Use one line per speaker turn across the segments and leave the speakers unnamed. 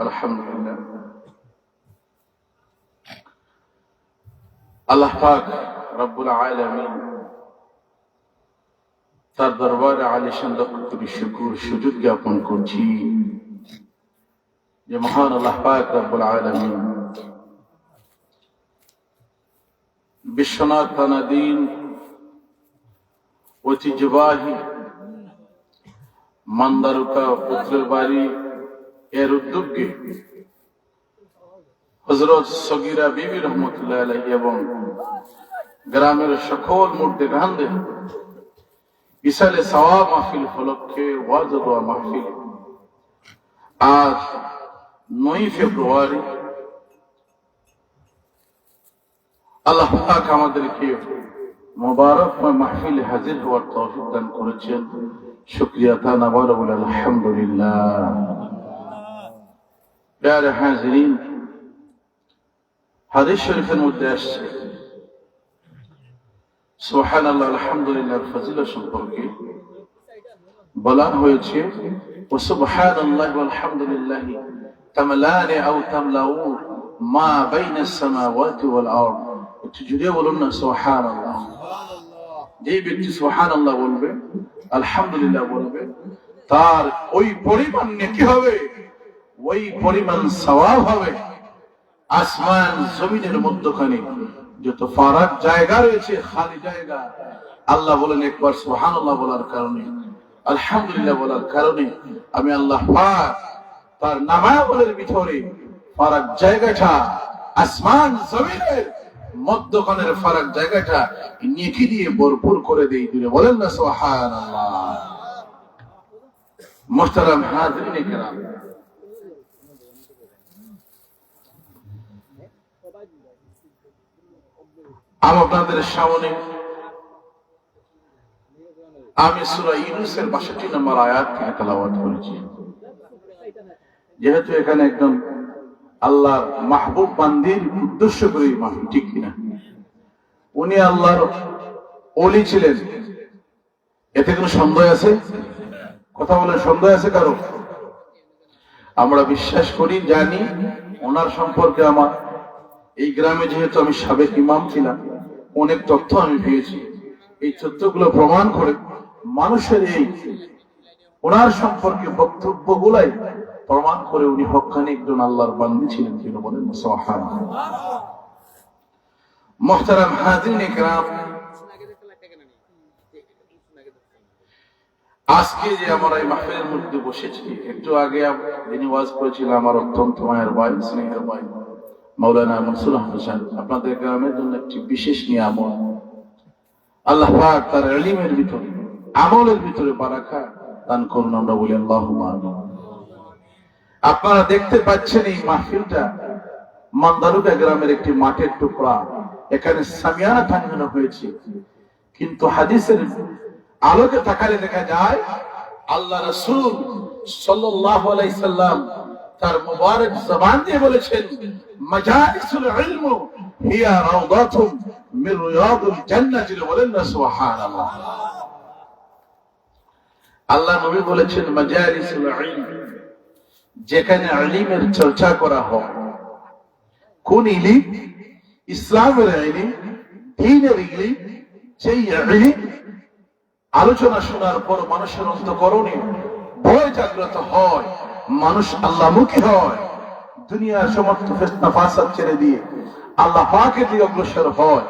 আলহামদুলিল্লাহ, আল্লাহ পাক রব্বুল আলামিন তার দরবারে আলিশান লক্ষ কোটি শুকর সুজুদ জ্ঞাপন করছি যে মহান আল্লাহ পাক রব্বুল আলামিন বিশ্বনাথ থানাধীন ঐতিহ্যবাহী মান্দারুকা পুত্রের বাড়ি এর উদ্যোগে হযরত সগীরা বিবি রহমতুল্লাহ আলাইহি এবং গ্রামের সকল মুর্দেগানদের ইসালে সওয়াব মাহফিল উপলক্ষে ওয়াজ ও দোয়া মাহফিল আজ 9 ফেব্রুয়ারি আল্লাহ পাক আমাদেরকে মুবারকময় মাহফিলে হাজির হওয়ার তৌফিক দান করেছেন। শুকরিয়া তানা বড় বলে আলহামদুলিল্লাহ। প্যারে হাজিরিন, হাদিস শরীফের মধ্যে আসছে সুবহানাল্লাহ আলহামদুলিল্লাহর ফজিলত সম্পর্কে বলা হয়েছে ওয়া সুবহানাল্লাহি ওয়াল হামদুলিল্লাহি তামলানি আও তামলাউ মা বাইনাস সামাওয়াতি ওয়াল আরদ। একটু জুড়ে বলুন না সুবহানাল্লাহ। যে ব্যক্তি সুবহানাল্লাহ বলবে, আলহামদুলিল্লাহ বলবে, তার ওই পরিমাণ নেকি হবে, ওই পরিমাণ সওয়াব হবে। আসমান জমিনের মধ্যখানে যত ফারাক জায়গা রয়েছে, খালি জায়গা, আল্লাহ বলেন একবার সুবহানাল্লাহ বলার কারণে, আলহামদুলিল্লাহ বলার কারণে আমি আল্লাহ পাক তার নামায়াবলের ভিতরে ফারাক জায়গাটা, আসমান জমিনের মধ্যখানের ফারাক জায়গাটা নেকি দিয়ে ভরপুর করে দেই। দিলে বলেন না সুবহানাল্লাহ। মুহতারাম হাজিরিন কিরাম, আপনাদের সামনে আমি সূরা ইউনূসের ৬২ নম্বর আয়াত থেকে তেলাওয়াত করেছি। যেহেতু এখানে একদম আল্লাহর মাহবুব বান্দির উদ্দেশ্য করে মাহফিল, ঠিক কিনা? উনি আল্লাহর ওলি ছিলেন, এতে কোনো সন্দেহ আছে? কথা বলেন, সন্দেহ আছে কারো? আমরা বিশ্বাস করি, জানি ওনার সম্পর্কে। আমার এই গ্রামে যেহেতু আমি সাবেক ইমাম ছিলাম, অনেক তথ্য আমি পেয়েছি। এই তথ্যগুলো প্রমাণ করে মানুষের এই ওনার সম্পর্কে বক্তব্যগুলাই প্রমাণ করে উনি হক্কানি একজন আল্লাহর বান্দী ছিলেন। কিনা বলেন সুবহানাল্লাহ। মুহতারাম হাজিরিন কিরাম, আজকে যে আমরা এই মাহফিলের মধ্যে বসেছি, একটু আগে যিনি ওয়াজ করেছিলেন আমার অত্যন্ত মায়ের ভাই, স্নেহের ভাই মাওলানা মনসুর আহমদ সাহেব, আপনাদের গ্রামের জন্য একটি বিশেষ নিয়ামত। আল্লাহ পাক তার ইলমের ভিতরে, আমলের ভিতরে বারাকা দান করুন, আমরা বলি আল্লাহুম্মা আমিন। আপনারা দেখতে পাচ্ছেন এই মাহফিলটা মান্দারুকা গ্রামের একটি মাঠের টুকরা, এখানে সামিয়ানা টাঙানো হয়েছে, কিন্তু হাদিসের আলোকে তাকালে দেখা যায় আল্লাহ রাসূল সাল্লাল্লাহু আলাইহি সাল্লাম তার মুবারক জবান দিয়ে বলেছেন, মাজালিসুল ইলম হিয়া রাওদাতুম মিন রিয়াদিল জান্নাতি। বলেন না সুবহানাল্লাহ। আল্লাহ নবী বলেছেন মাজালিসুল ইলম, যেখানে ইলমের চর্চা করা হয়। কোন ইলম? ইসলামের ইলম, দ্বীনের ইলম। সেই ইলম আলোচনা শোনার পর মানুষের অন্তঃকরণে ভয় জাগ্রত হয়, মানুষ আল্লাহমুখী হয়, দুনিয়ার সমস্ত ফিতনা ফাসাদ ছেড়ে দিয়ে আল্লাহ পাকের দিকে অগ্রসর হয়।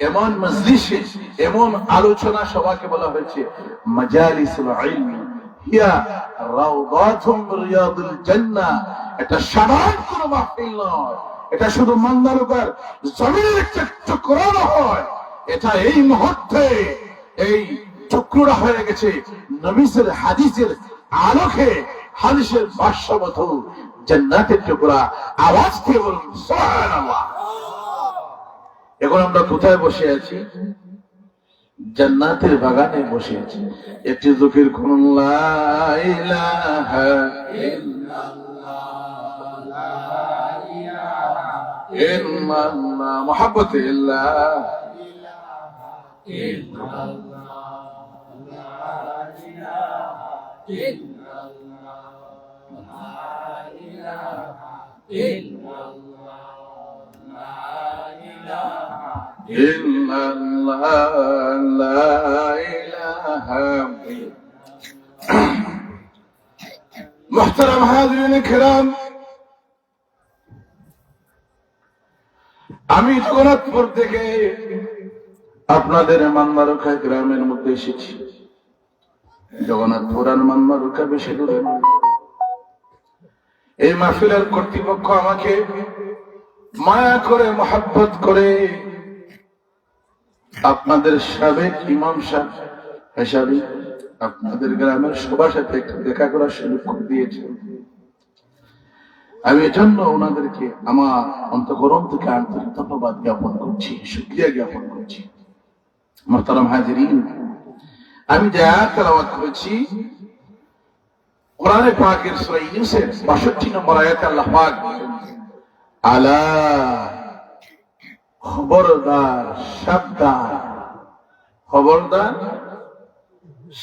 এমন মজলিসে, এমন আলোচনা সভাকে বলা হয়েছে মাজালিসুল ইলম হিয়া রাওদাতুম মিন রিয়াদিল জান্নাহ। এটা সাধারণ কোনো মাহফিল নয়, এটা শুধু মান্দারুকার জমিনের একটা টুকরা নয়, এটা এই মুহূর্তে এই টুকরোটা হয়ে গেছে নবীর হাদিসের আলোকে, হাদিসের ভাষ্যমত জান্নাতের টুকরা। আওয়াজ দিয়ে বলুন সুবহানাল্লাহ। এখন আমরা কোথায় বসে আছি? জান্নাতের বাগানে বসে আছি। একটি যুগের কোন লা ইলাহা ইল্লাল্লাহ, লা ইলাহা ইল্লাল্লাহ, মুহাব্বতে লা ইলাহা ইল্লাল্লাহ, লা ইলাহা ইল্লাল্লাহ, মুহতারাম হাজিরিন কিরাম, আমি জগন্নাথপুর থেকে আপনাদের মানমারুখা গ্রামের মধ্যে এসেছি। জগন্নাথপুর আর মানমারুখা বেশি দূরে নয়। এই মাহফিলের কর্তৃপক্ষ আমাকে মায়া করে মহব্বত করে আপনাদের সাবেক ইমাম সাহেব হিসাবে আপনাদের গ্রামের সবার সাথে একটু দেখা করার সুযোগ করে দিয়েছেন। আমি এজন্য ওনাদেরকে আমার অন্তঃকরণ থেকে আন্তরিক ধন্যবাদ জ্ঞাপন করছি, শুকরিয়া জ্ঞাপন করছি। মুহতারাম হাজিরিন, আমি যে আয়াত তেলাওয়াত করেছি কোরআনে পাকের সূরা ইউনূসের ৬২ নম্বর আয়াতে আল্লাহ পাক বলেন, আলা খবরদার, সাবধান, খবরদার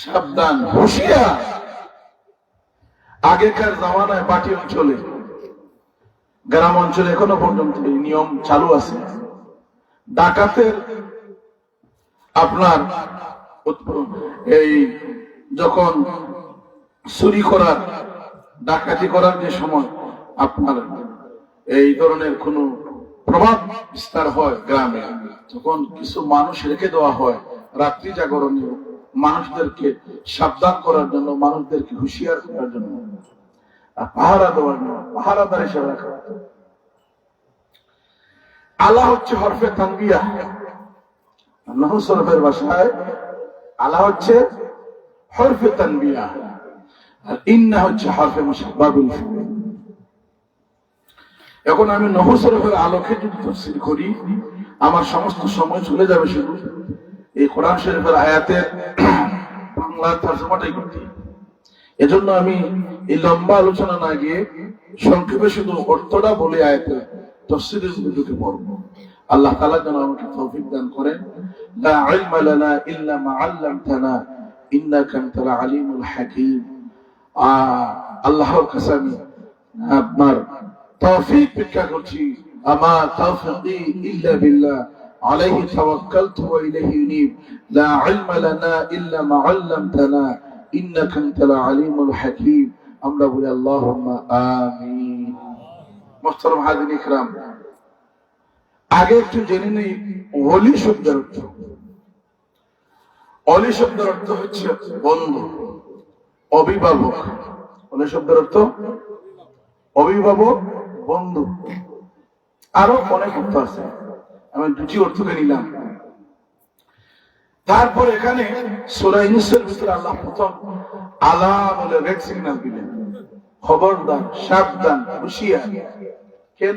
সাবধান, হুঁশিয়ার। আগেকার জামানায় পাটি অঞ্চলে, গ্রাম অঞ্চলে এখনো পর্যন্ত এই নিয়ম চালু আছে। ডাকাতের আপনার এই যখন চুরি করার, ডাকাতি করার যে সময় আপনার এই ধরনের কোন প্রভাব বিস্তার হয় গ্রামে, তখন কিছু মানুষ রেখে দেওয়া হয় রাত্রি জাগরণে, মানুষদেরকে সাবধান করার জন্য, মানুষদেরকে হুঁশিয়ার করার জন্য, পাহারা দেওয়ার জন্য, পাহারাদার হিসেবে রাখা। আলা হচ্ছে হরফে তানবিয়া, নাহু সরফের ভাষায় আলা হচ্ছে হরফে তানবিয়া, আর ইন্না হচ্ছে হরফে মুশাব্বাবিল ফা'ল। এখন আমি নাহু সরফের আলোকে যদি তাফসীর করি, আমার সমস্ত সময় চলে যাবে শুধু এই কোরআন শরীফের আয়াতের বাংলা তরজমাটাই করতে। এজন্য আমি এই লম্বা আলোচনা না গিয়ে সংক্ষেপে শুধু অর্থটা বলে আয়াতের তাফসীরের মধ্যে ঢুকে পড়ব। আল্লাহ তাআলা যেন আমাকে তৌফিক দান করেন। লা ইলমা লানা ইল্লা মা আল্লামতানা ইন্নাকা আনতাল আলিমুল হাকীম। আল্লাহর কাছে আমি আপনার তৌফিক ভিক্ষা করছি। আমা তাওফীকি ইল্লা বিল্লাহ আলাইহি তাওয়াক্কালতু ওয়া ইলাইহি উনীব। লা ইলমা লানা ইল্লা মা আল্লামতানা ইন্নাকা আনতাল আলিমুল হাকীম। আমরা বলি আল্লাহুম্মা আমিন। মুহতারাম হাজিরিন ইকরাম, আগে একটু জেনে নেই ওলি শব্দের অর্থ। ওলি শব্দের অর্থ হচ্ছে বন্ধু, অভিভাবক। ওলি শব্দের অর্থ অভিভাবক, বন্ধু, আরো অনেক অর্থ আছে, আমি দুটি অর্থকে নিলাম। তারপর এখানে সূরা ইউনূসের ভিতরে আল্লাহ প্রথম আলা বলে রেড সিগন্যাল দিলেন, খবরদার, সাবধান, হুঁশিয়ার। কেন?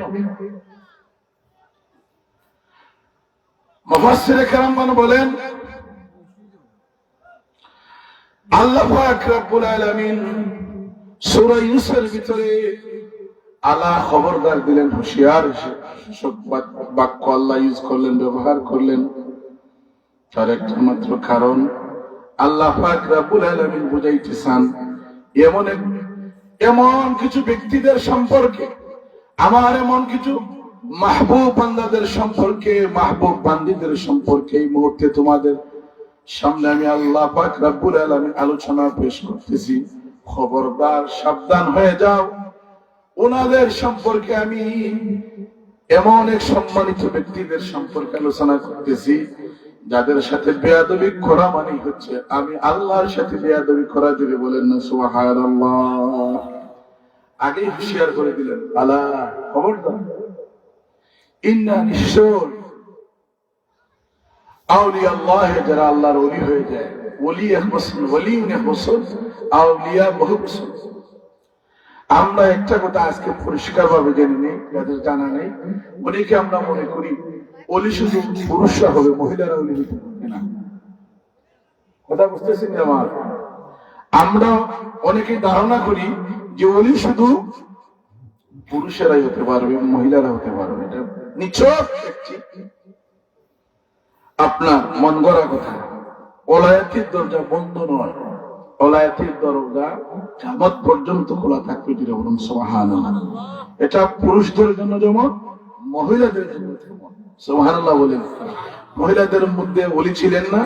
মুফাসসিরে কেরামগণ বলেন, আল্লাহ পাক রব্বুল আলামিন সূরা ইউনূসের ভিতরে আলা খবরদার দিলেন, হুঁশিয়ার বাক্য আল্লাহ ইউজ করলেন, ব্যবহার করলেন। তার একটা মাত্র কারণ, আল্লাহ পাক রব্বুল আলামিন বুঝাইতে চান এমন কিছু ব্যক্তিদের সম্পর্কে, আমার এমন কিছু মাহবুব বান্দাদের সম্পর্কে, মাহবুব বান্দীদের সম্পর্কে এই মুহূর্তে তোমাদের সামনে আমি আল্লাহ পাক রব্বুল আলামিন আলোচনা পেশ করতেছি। খবরদার, সাবধান হয়ে যাও। ওনাদের সম্পর্কে আমি এমন এক সম্মানিত ব্যক্তিদের সম্পর্কে আলোচনা করতেছি যাদের সাথে বেয়াদবি করা মানে হচ্ছে আমি আল্লাহর সাথে বেয়াদবি করা। যদি বলেন না সুবহানাল্লাহ। আগেই হুঁশিয়ার করে দিলেন, আলা খবরদার, ইন্না নিশ্চয় আউলিয়া আল্লাহ, যারা আল্লাহর ওলি হয়ে যায়, ওলি এক বছর, ওলি এক বছর, আউলিয়া বহু বছর। আমরা একটা কথা আজকে পরিষ্কার ভাবে জেনে নেই, যাদের জানা নেই, অনেকে আমরা মনে করি ওলি শুধু পুরুষরা হবে, মহিলারা ওলি হতে পারবে না। কথা বুঝতেছেন আমার? আমরা অনেকে ধারণা করি যে ওলি শুধু পুরুষেরাই হতে পারবে, মহিলারা হতে পারবে। এটা নিছক আপনার মন গড়া কথা। ওলায়াতের দরজা বন্ধ নয়, ওলায়াতের দরজা কিয়ামত পর্যন্ত খোলা থাকবে। বলুন সুবহানাল্লাহ। এটা পুরুষদের জন্য যেমন, মহিলাদের জন্য তেমন। সুবহানাল্লাহ বলেন। মহিলাদের মধ্যে ওলি ছিলেন না?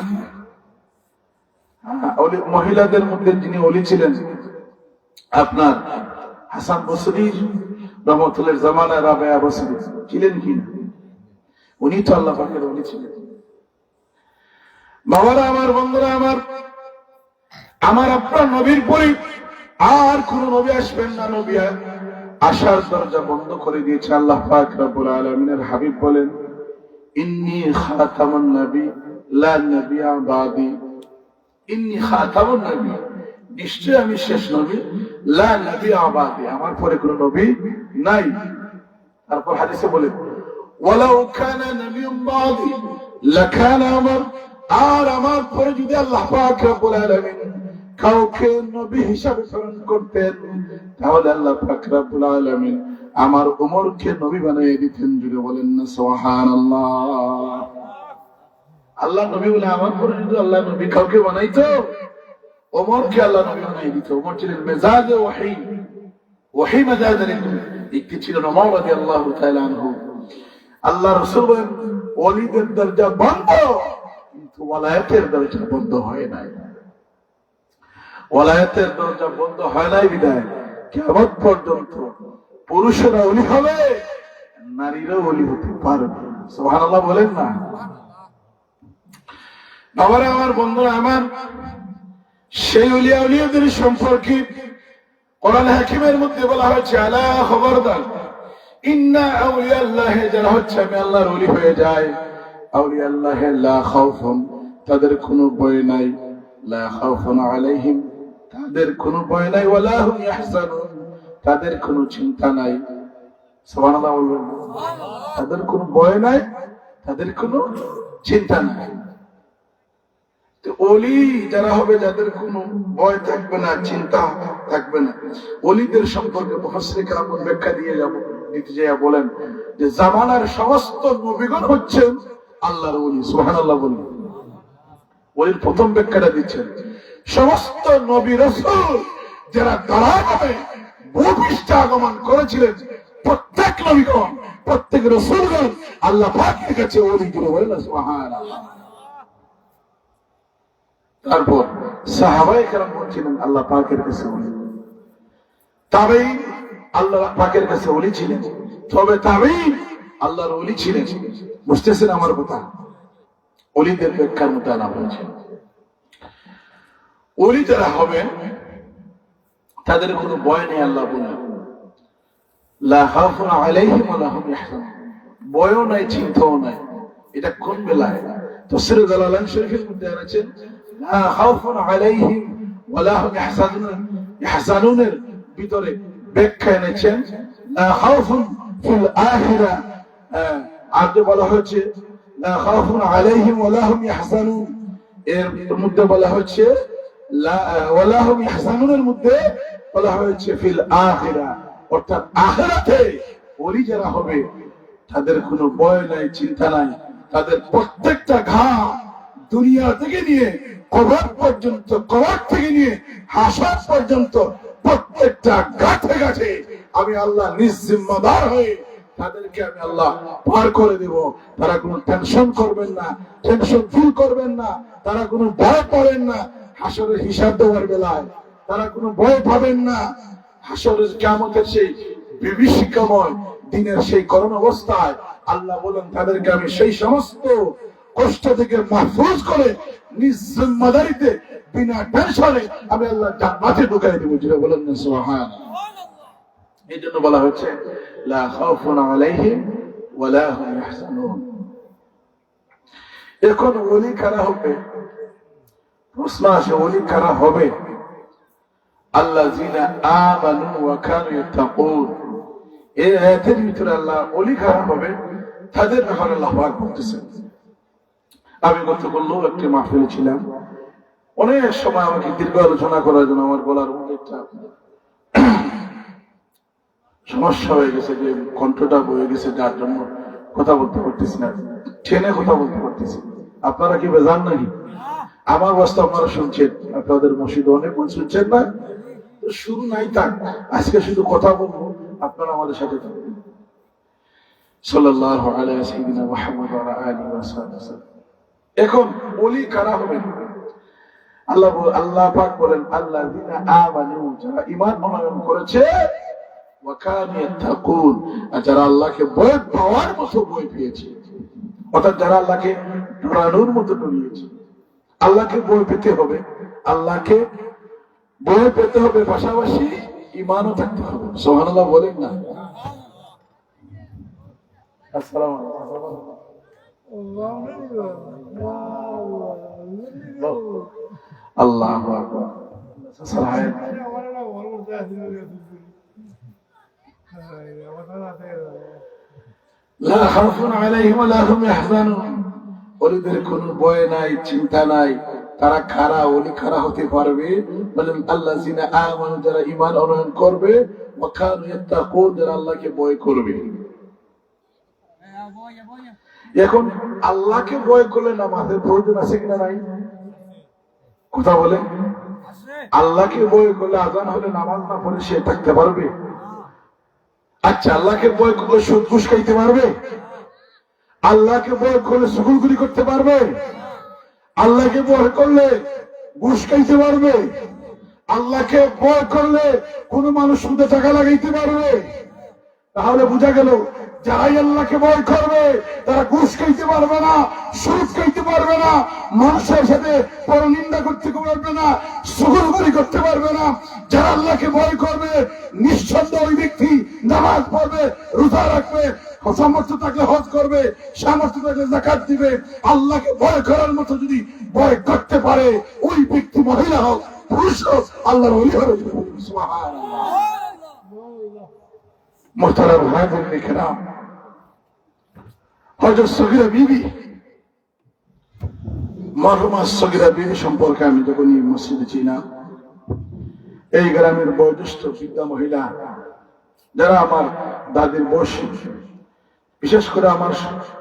মহিলাদের মধ্যে যিনি ওলি ছিলেন আপনার হাসান বসরি রহমতুল্লাহ জামানায় রাবেয়া বসরি ছিলেন কি না? উনি তো আল্লাহ পাকের ওলি ছিলেন। বাবারা আমার, বন্ধুরা আমার, আমার আপনার নবীর পরে আর কোন নবী আসবেন না। নবী আসার দরজা বন্ধ করে দিয়েছে আল্লাহ পাক রব্বুল আলামিনের হাবিব বলেন, ইন্নী খাতামুন নবী লা নবিয়্যা বাদি। ইন্নী খাতামুন নবী, নিশ্চয় আমি শেষ নবী, লা নবিয়্যা বাদি, আমার পরে কোন নবী নাই। তারপর হাদিসে বলেন, ওয়ালাউ কানা নবিয়্যুন বাদি লাকানা উমর, আর আমার পরে যদি আল্লাহ পাক রব্বুল আলামিন কাউকে নবী হিসাবে প্রেরণ করতেন, তাহলে আল্লাহ পাক রব্বুল আলামিন আমার উমরকে নবী বানিয়ে দিতেন। জুড়ে বলেন না সুবহানাল্লাহ। আল্লাহ নবী বলে আমার পরে যদি আল্লাহ নবী কাউকে বানাইতো, ওমরকে আল্লাহ নবী বানিয়ে দিত। ওমর ছিলেন মেজাজে ওহী, ওহী মেজাজের একটি ছিলেন ওমর রাদিয়াল্লাহু তাআলা আনহু। আল্লাহ রাসূল বলেন, ওলিদের দরজা বন্ধ, কিন্তু ওলায়াতের দরজা বন্ধ হয় নাই। ওলায়াতের দরজা বন্ধ হয় নাই বিদায় কিয়ামত পর্যন্ত পুরুষেরা ওলি হবে, নারীরা ওলি হতে পারবে। সুবহানাল্লাহ বলেন না। বাবারা আমার, বন্ধুরা আমার, সেই ওলিয়া ওলিয়াদের সম্পর্কে কোরআন হাকিমের মধ্যে বলা হয়েছে, আলা খবরদার, ইন্না আউলিয়া আল্লাহ, যারা হচ্ছে আমি আল্লাহর ওলি হয়ে যায়, আউলিয়া আল্লাহ লা খাউফুন, তাদের কোনো ভয় নাই, লা খাউফুন আলাইহিম, তাদের কোনো ভয় নাই, ওয়ালা হুম ইয়াহজানুন, তাদের কোনো চিন্তা নাই। সুবহানাল্লাহ বলবেন। তাদের কোনো ভয় নাই, তাদের কোনো চিন্তা নাই। তো ওলি যারা হবে, যাদের কোনো ভয় থাকবে না, চিন্তা থাকবে না। ওলিদের সম্পর্কে মুফাসসির কেরাম ব্যাখ্যা দিতে যাইয়া বলেন যে জামানার সমস্ত নবীগণ হচ্ছেন আল্লাহর ওলি। সুবহানাল্লাহ বলেন। ওলির প্রথম ব্যাখ্যাটা দিচ্ছেন, সমস্ত নবী রাসূল যারা ধারাবাহিকভাবে ভূপৃষ্ঠে আগমন করেছিলেন, প্রত্যেক নবীগণ, প্রত্যেক রাসূলগণ আল্লাহ পাকের কাছে ওলি। বলেন সুবহানাল্লাহ। তারপর সাহাবায়ে কেরাম ছিলেন আল্লাহ পাকের কাছে ওলি, তাবেঈন আল্লাহ পাকের কাছে ওলি ছিলেন, তবে তাবেঈন আল্লাহর ওলি ছিলেন। বুঝতেছেন আমার কথা? ওলিদের ব্যাখ্যার মধ্যে আনা হয়েছে, ওলি যারা হবে তাদের কোনো ভয় নেই। আল্লাহ বলেন, লা খাউফুন আলাইহিম ওয়া লা হুম ইয়াহজানুন, ভয়ও নাই, চিন্তাও নাই। এটা কোন বেলায়? তাফসীরে জালালাইন শরীফের মধ্যে আছেন, লা খাউফুন আলাইহিম ওয়া লা হুম ইয়াহজানুনের ভিতরে ব্যাখ্যা এনেছেন, লা খাউফুন ফিল আখিরা, আর যে বলা হচ্ছে লা খাউফুন আলাইহিম ওয়া লা হুম ইয়াহজানুন, এর মধ্যে বলা হচ্ছে ওয়া লা হুম ইয়াহজানুনের মধ্যে বলা হয়েছে ফিল আখিরা, অর্থাৎ আখিরাতে ওলি যারা হবে তাদের কোনো ভয় নাই, চিন্তা নাই। তাদের প্রত্যেকটা ঘাম দুনিয়া থেকে নিয়ে কবর পর্যন্ত, কবর থেকে নিয়ে হাসর পর্যন্ত প্রত্যেকটা গাছে গাছে আমি আল্লাহ নিজ জিম্মাদার হয়ে তাদেরকে আমি আল্লাহ পার করে দেব। তারা কোনো টেনশন করবেন না, টেনশন ফিল করবেন না, তারা কোনো ভয় পাবেন না। হাসরের হিসাব দেওয়ার বেলায় তারা কোনো ভয় পাবেন না। হাসরের কিয়ামতের সেই বিভীষিকাময় দিনের সেই করুণ অবস্থায় আল্লাহ বলেন, তাদেরকে আমি সেই সমস্ত কষ্ট থেকে মাহফুজ করে নিজ জিম্মাদারিতে বিনা টেনশনে আমি আল্লাহ জান্নাতে ঢুকাই দেব। যেটা বলেন না সুবহানাল্লাহ। এই জন্য বলা হচ্ছে লা খাউফুন আলাইহিম ওয়া লা হুম ইয়াহজানুন। এখন ওলি কারা হবে? প্রশ্ন আসে, ওলি কারা হবে? আল্লাযিনা আমানু ওয়া কানু ইয়াত্তাকুন। এই আয়াতের ভিতরে আল্লাহ ওলি কারা হবে তাদের ব্যাপারে আল্লাহ পাক বলতেছেন। আমি গতকাল একটি মাহফিলে ছিলাম, অনেক সময় আমাকে দীর্ঘ আলোচনা করার জন্য আমার বলার একটা সমস্যা হয়ে গেছে, যে কণ্ঠটা বয়ে গেছে, যার জন্য কথা বলতে পারতেছি না, ট্রেনে কথা বলতে পারতেছি। আপনারা কি বেজান নাকি? আমার অবস্থা আপনারা শুনছেন, আপনাদের মসজিদ অনেক শুনছেন না, তো শুরু নাই থাক, আজকে শুধু কথা বলবো, আপনারা আমাদের সাথে থাকবেন। সাল্লাল্লাহু আলাইহি সাইয়্যিদিনা মুহাম্মদ ওয়া আলা আলিহি ওয়া সাহবিহি। এখন ওলি কারা হবেন? আল্লাহ পাক বলেন আল্লাযিনা আমানু, যারা ঈমান আনয়ন করেছে, ওয়া কানু ইয়াত্তাকুন, আর যারা আল্লাহকে ভয় পাওয়ার মতো ভয় পেয়েছে, অর্থাৎ যারা আল্লাহকে ডরানোর মতো ডরিয়েছে। আল্লাহকে ভয় পেতে হবে, আল্লাহকে ভয় পেতে হবে, পাশাপাশি ঈমানও থাকতে হবে। সুবহানাল্লাহ বলেন না? আসসালামু আলাইকুম। আল্লাহু আকবার। লা খাউফুন আলাইহিম ওয়া লা হুম ইয়াহজানুন, ওলিদের কোনো ভয় নাই, চিন্তা নাই। তারা খারা, ওলি খারা হতে পারবে বলেন আল্লাযিনা আমানু, যারা ঈমান আনয়ন করবে, ওয়া কানু ইয়াত্তাকুন, যারা আল্লাহকে ভয় করবে। এখন আল্লাহকে ভয় করলে নামাজের প্রয়োজন আছে কিনা নাই? কথা বলে, আল্লাহকে ভয় করলে আজান হলে নামাজ না পড়ে সে থাকতে পারবে? আচ্ছা, আল্লাহকে ভয় করলে সুদ ঘুষ খাইতে পারবে? আল্লাহকে ভয় করলে সুগুলগুলি করতে পারবে? আল্লাহকে ভয় করলে ঘুষ খাইতে পারবে? আল্লাহকে ভয় করলে কোন মানুষ সুদে টাকা লাগাইতে পারবে? তাহলে বোঝা গেল যারাই আল্লাহকে ভয় করবে তারা ঘুষ খাইতে পারবে না, সুদ খাইতে পারবে না, মানুষের সাথে পরনিন্দা করতে পারবে না, সুগুলগুলি করতে পারবে না। যারা আল্লাহকে ভয় করবে নিঃসন্দেহ ওই ব্যক্তি নামাজ পড়বে, রোজা রাখবে, সামর্থ্য থাকলে হজ করবে, সামর্থ্য থাকলে যাকাত দিবে। আল্লাহকে ভয় করার মতো যদি ভয় করতে পারে ওই ব্যক্তি মহিলা হোক পুরুষ হোক, আল্লাহর ওলি হবে। সুবহানাল্লাহ। মোহতারাম হাজিরিন কিরাম, হযরত সগীরা বিবি, মরহুমা সগীরা বিবি সম্পর্কে আমি যখন এই মসজিদে ছিলাম, এই গ্রামের বয়োজ্যেষ্ঠ বৃদ্ধা মহিলা, যারা আমার দাদির বয়সী, বিশেষ করে আমার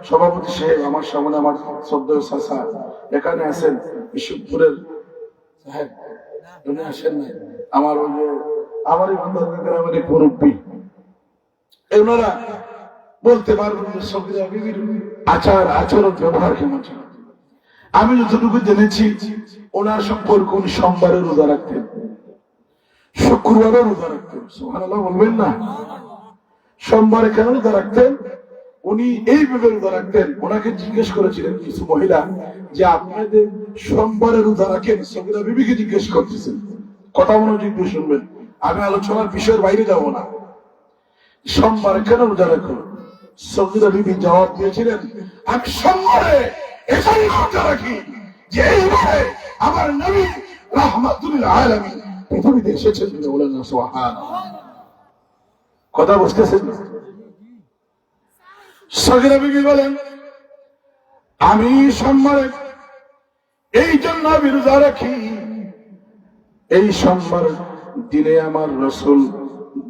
সভাপতি সাহেব, আমার সামনে আমার শ্রদ্ধেয় চাচা এখানে আছেন, বিশ্বপুরের সাহেব উনি আসেন নাই, আমার ওই যে আমারই গ্রামের এক মুরব্বী, ওনারা বলতে পারবেন যে সগীরা বিবির আচরণ ব্যবহার কেমন ছিল। আমি যতটুকু জেনেছি ওনার সম্পর্কে উনি সোমবারে রোজা রাখতেন, শুক্রবারে রোজা রাখতেন। সুবহানাল্লাহ বলবেন না? সোমবারে কেন রোজা রাখতেন? উনি এইভাবে রোজা রাখতেন। ওনাকে জিজ্ঞেস করেছিলেন কিছু মহিলা যে আপনাদের সোমবারে রোজা রাখেন, সগীরা বিবিকে জিজ্ঞেস করতেছেন, কথা মনোযোগ দিয়ে শুনবেন, আমি আলোচনার বিষয়ের বাইরে যাব না। সোমবার কেন রোজা রাখো? সগীরা বিবি জবাব দিয়েছিলেন, আমি সোমবারে এজন্য রোজা রাখি যে এইভাবে আমার নবী রাহমাতুল আলামিন পৃথিবীতে এসেছেন। বলেন সুবহানাল্লাহ। কথা বুঝতেছেন? সগীরা বিবি বলেন, আমি সোমবারে এই জন্য রোজা রাখি, এই সোমবার দিনে আমার রাসূল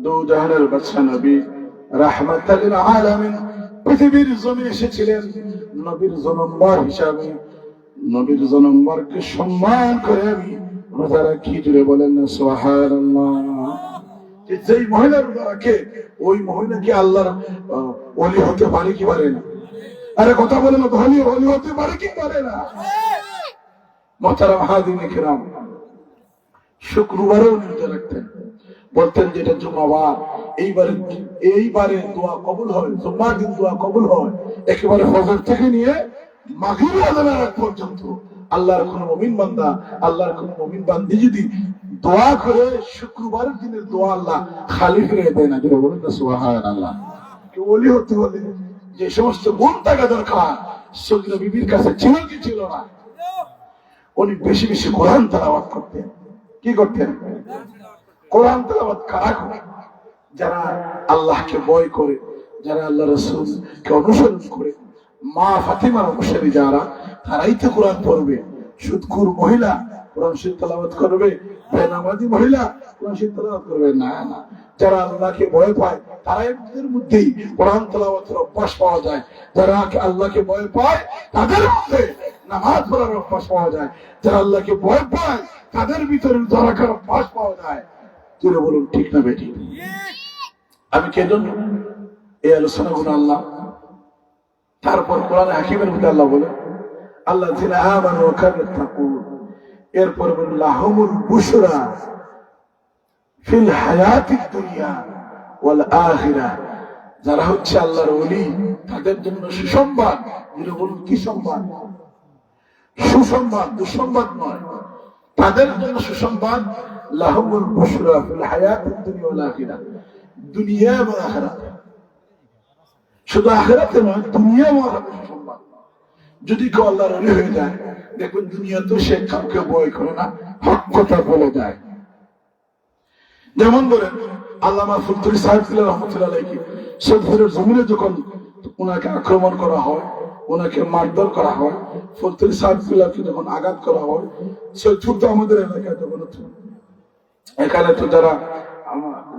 দু জাহানের বাদশা নবী রাহমাতুল আলামিন পৃথিবীর জমিনে এসেছিলেন। নবীর জন্মবার হিসাবে নবীর জন্মবারকে সম্মান করে আমি রোজা রাখি। জুড়ে বলেন না সুবহানাল্লাহ। যেই মহিলা রোজা রাখে ওই মহিলা কি আল্লাহর ওলি হতে পারে কি পারে না? আরে কথা বলে না, ওলি হতে পারে কি পারে না? মোহতারাম হাজিরিন কিরাম, শুক্রবারেও রোজা রাখতেন, বলতেন যেটা জুমাবার, এইবারে দোয়া কবুল হয়, জুম্মার দিন দোয়া কবুল হয় একেবারে ফজর থেকে নিয়ে মাগরিব আযানের আগ পর্যন্ত। আল্লাহর কোন মুমিন বান্দা, আল্লাহর কোন মুমিন বান্দি যদি দোয়া করে শুক্রবারের দিনের দোয়া আল্লাহ খালি ফিরিয়ে দেয় না। যেটা বলেন না সুবহানাল্লাহ। কেউ ওলি হতে হলে যে সমস্ত গুণ থাকা দরকার সগীরা বিবির কাছে ছিল কি ছিল না? উনি বেশি বেশি কোরআন তেলাওয়াত করতেন। কি করতেন? কোরআন তেলাওয়াত কারা করে? যারা আল্লাহকে ভয় করে, যারা আল্লাহ রাসূলকে অনুসরণ করে, মা ফাতিমার অনুসারী যারা, তারাই তো কোরআন পড়বে। সুদখোর মহিলা কোরআন শরীফ তেলাওয়াত করবে, বেনামাজি মহিলা কোরআন শরীফ তেলাওয়াত করবে না। না, যারা আল্লাহকে ভয় পায় তারাই এর মধ্যেই কোরআন তেলাওয়াতের অভ্যাস পাওয়া যায়। যারা আল্লাহকে ভয় পায় তাদের মধ্যে নামাজ পড়ার অভ্যাস পাওয়া যায়, যারা আল্লাহকে ভয় পায় তাদের ভিতরে রোজা রাখার অভ্যাস পাওয়া যায়। তিনি বলুন ঠিক না বেটি? আমি কেজন এই আলোচনাগুলো আল্লাহ তারপর কোরআন হাকিমের মধ্যে আল্লাহ বলে আল্লাহ যিনি আমানু ওয়া কানু ইয়াত্তাকুন, এরপর বলেন লাহুমুল বুশরা ফিল হায়াতিদ দুনিয়া ওয়াল আখিরাহ, যারা হচ্ছে আল্লাহর ওলি তাদের জন্য সুসংবাদ। যিনি বলুন কি সংবাদ? সুসংবাদ, দুঃসংবাদ নয়, তাদের জন্য সুসংবাদ। লাহুমুল বুশরা ফিল হায়াতিদ দুনিয়া ওয়াল আখিরাহ, দুনিয়া এবং আখিরাত, শুধু আখিরাতে নয় দুনিয়া এবং আখিরাতে সুসংবাদ। যদি কেউ আল্লাহর ওলি হয়ে যায় দেখবেন দুনিয়া তো সে কাউকে ভয় করে না, হক কথা বলে যায়। যেমন বলেন আল্লামা ফুলতুরি সাহেব রহমতুল্লাহ আলাইহি সৌদির জমিনে যখন ওনাকে আক্রমণ করা হয়, ওনাকে মারধর করা হয়, ফুলতুরি সাহেবকে যখন আঘাত করা হয়, সৈয়দপুর তো আমাদের এলাকায় যখন এখানে তো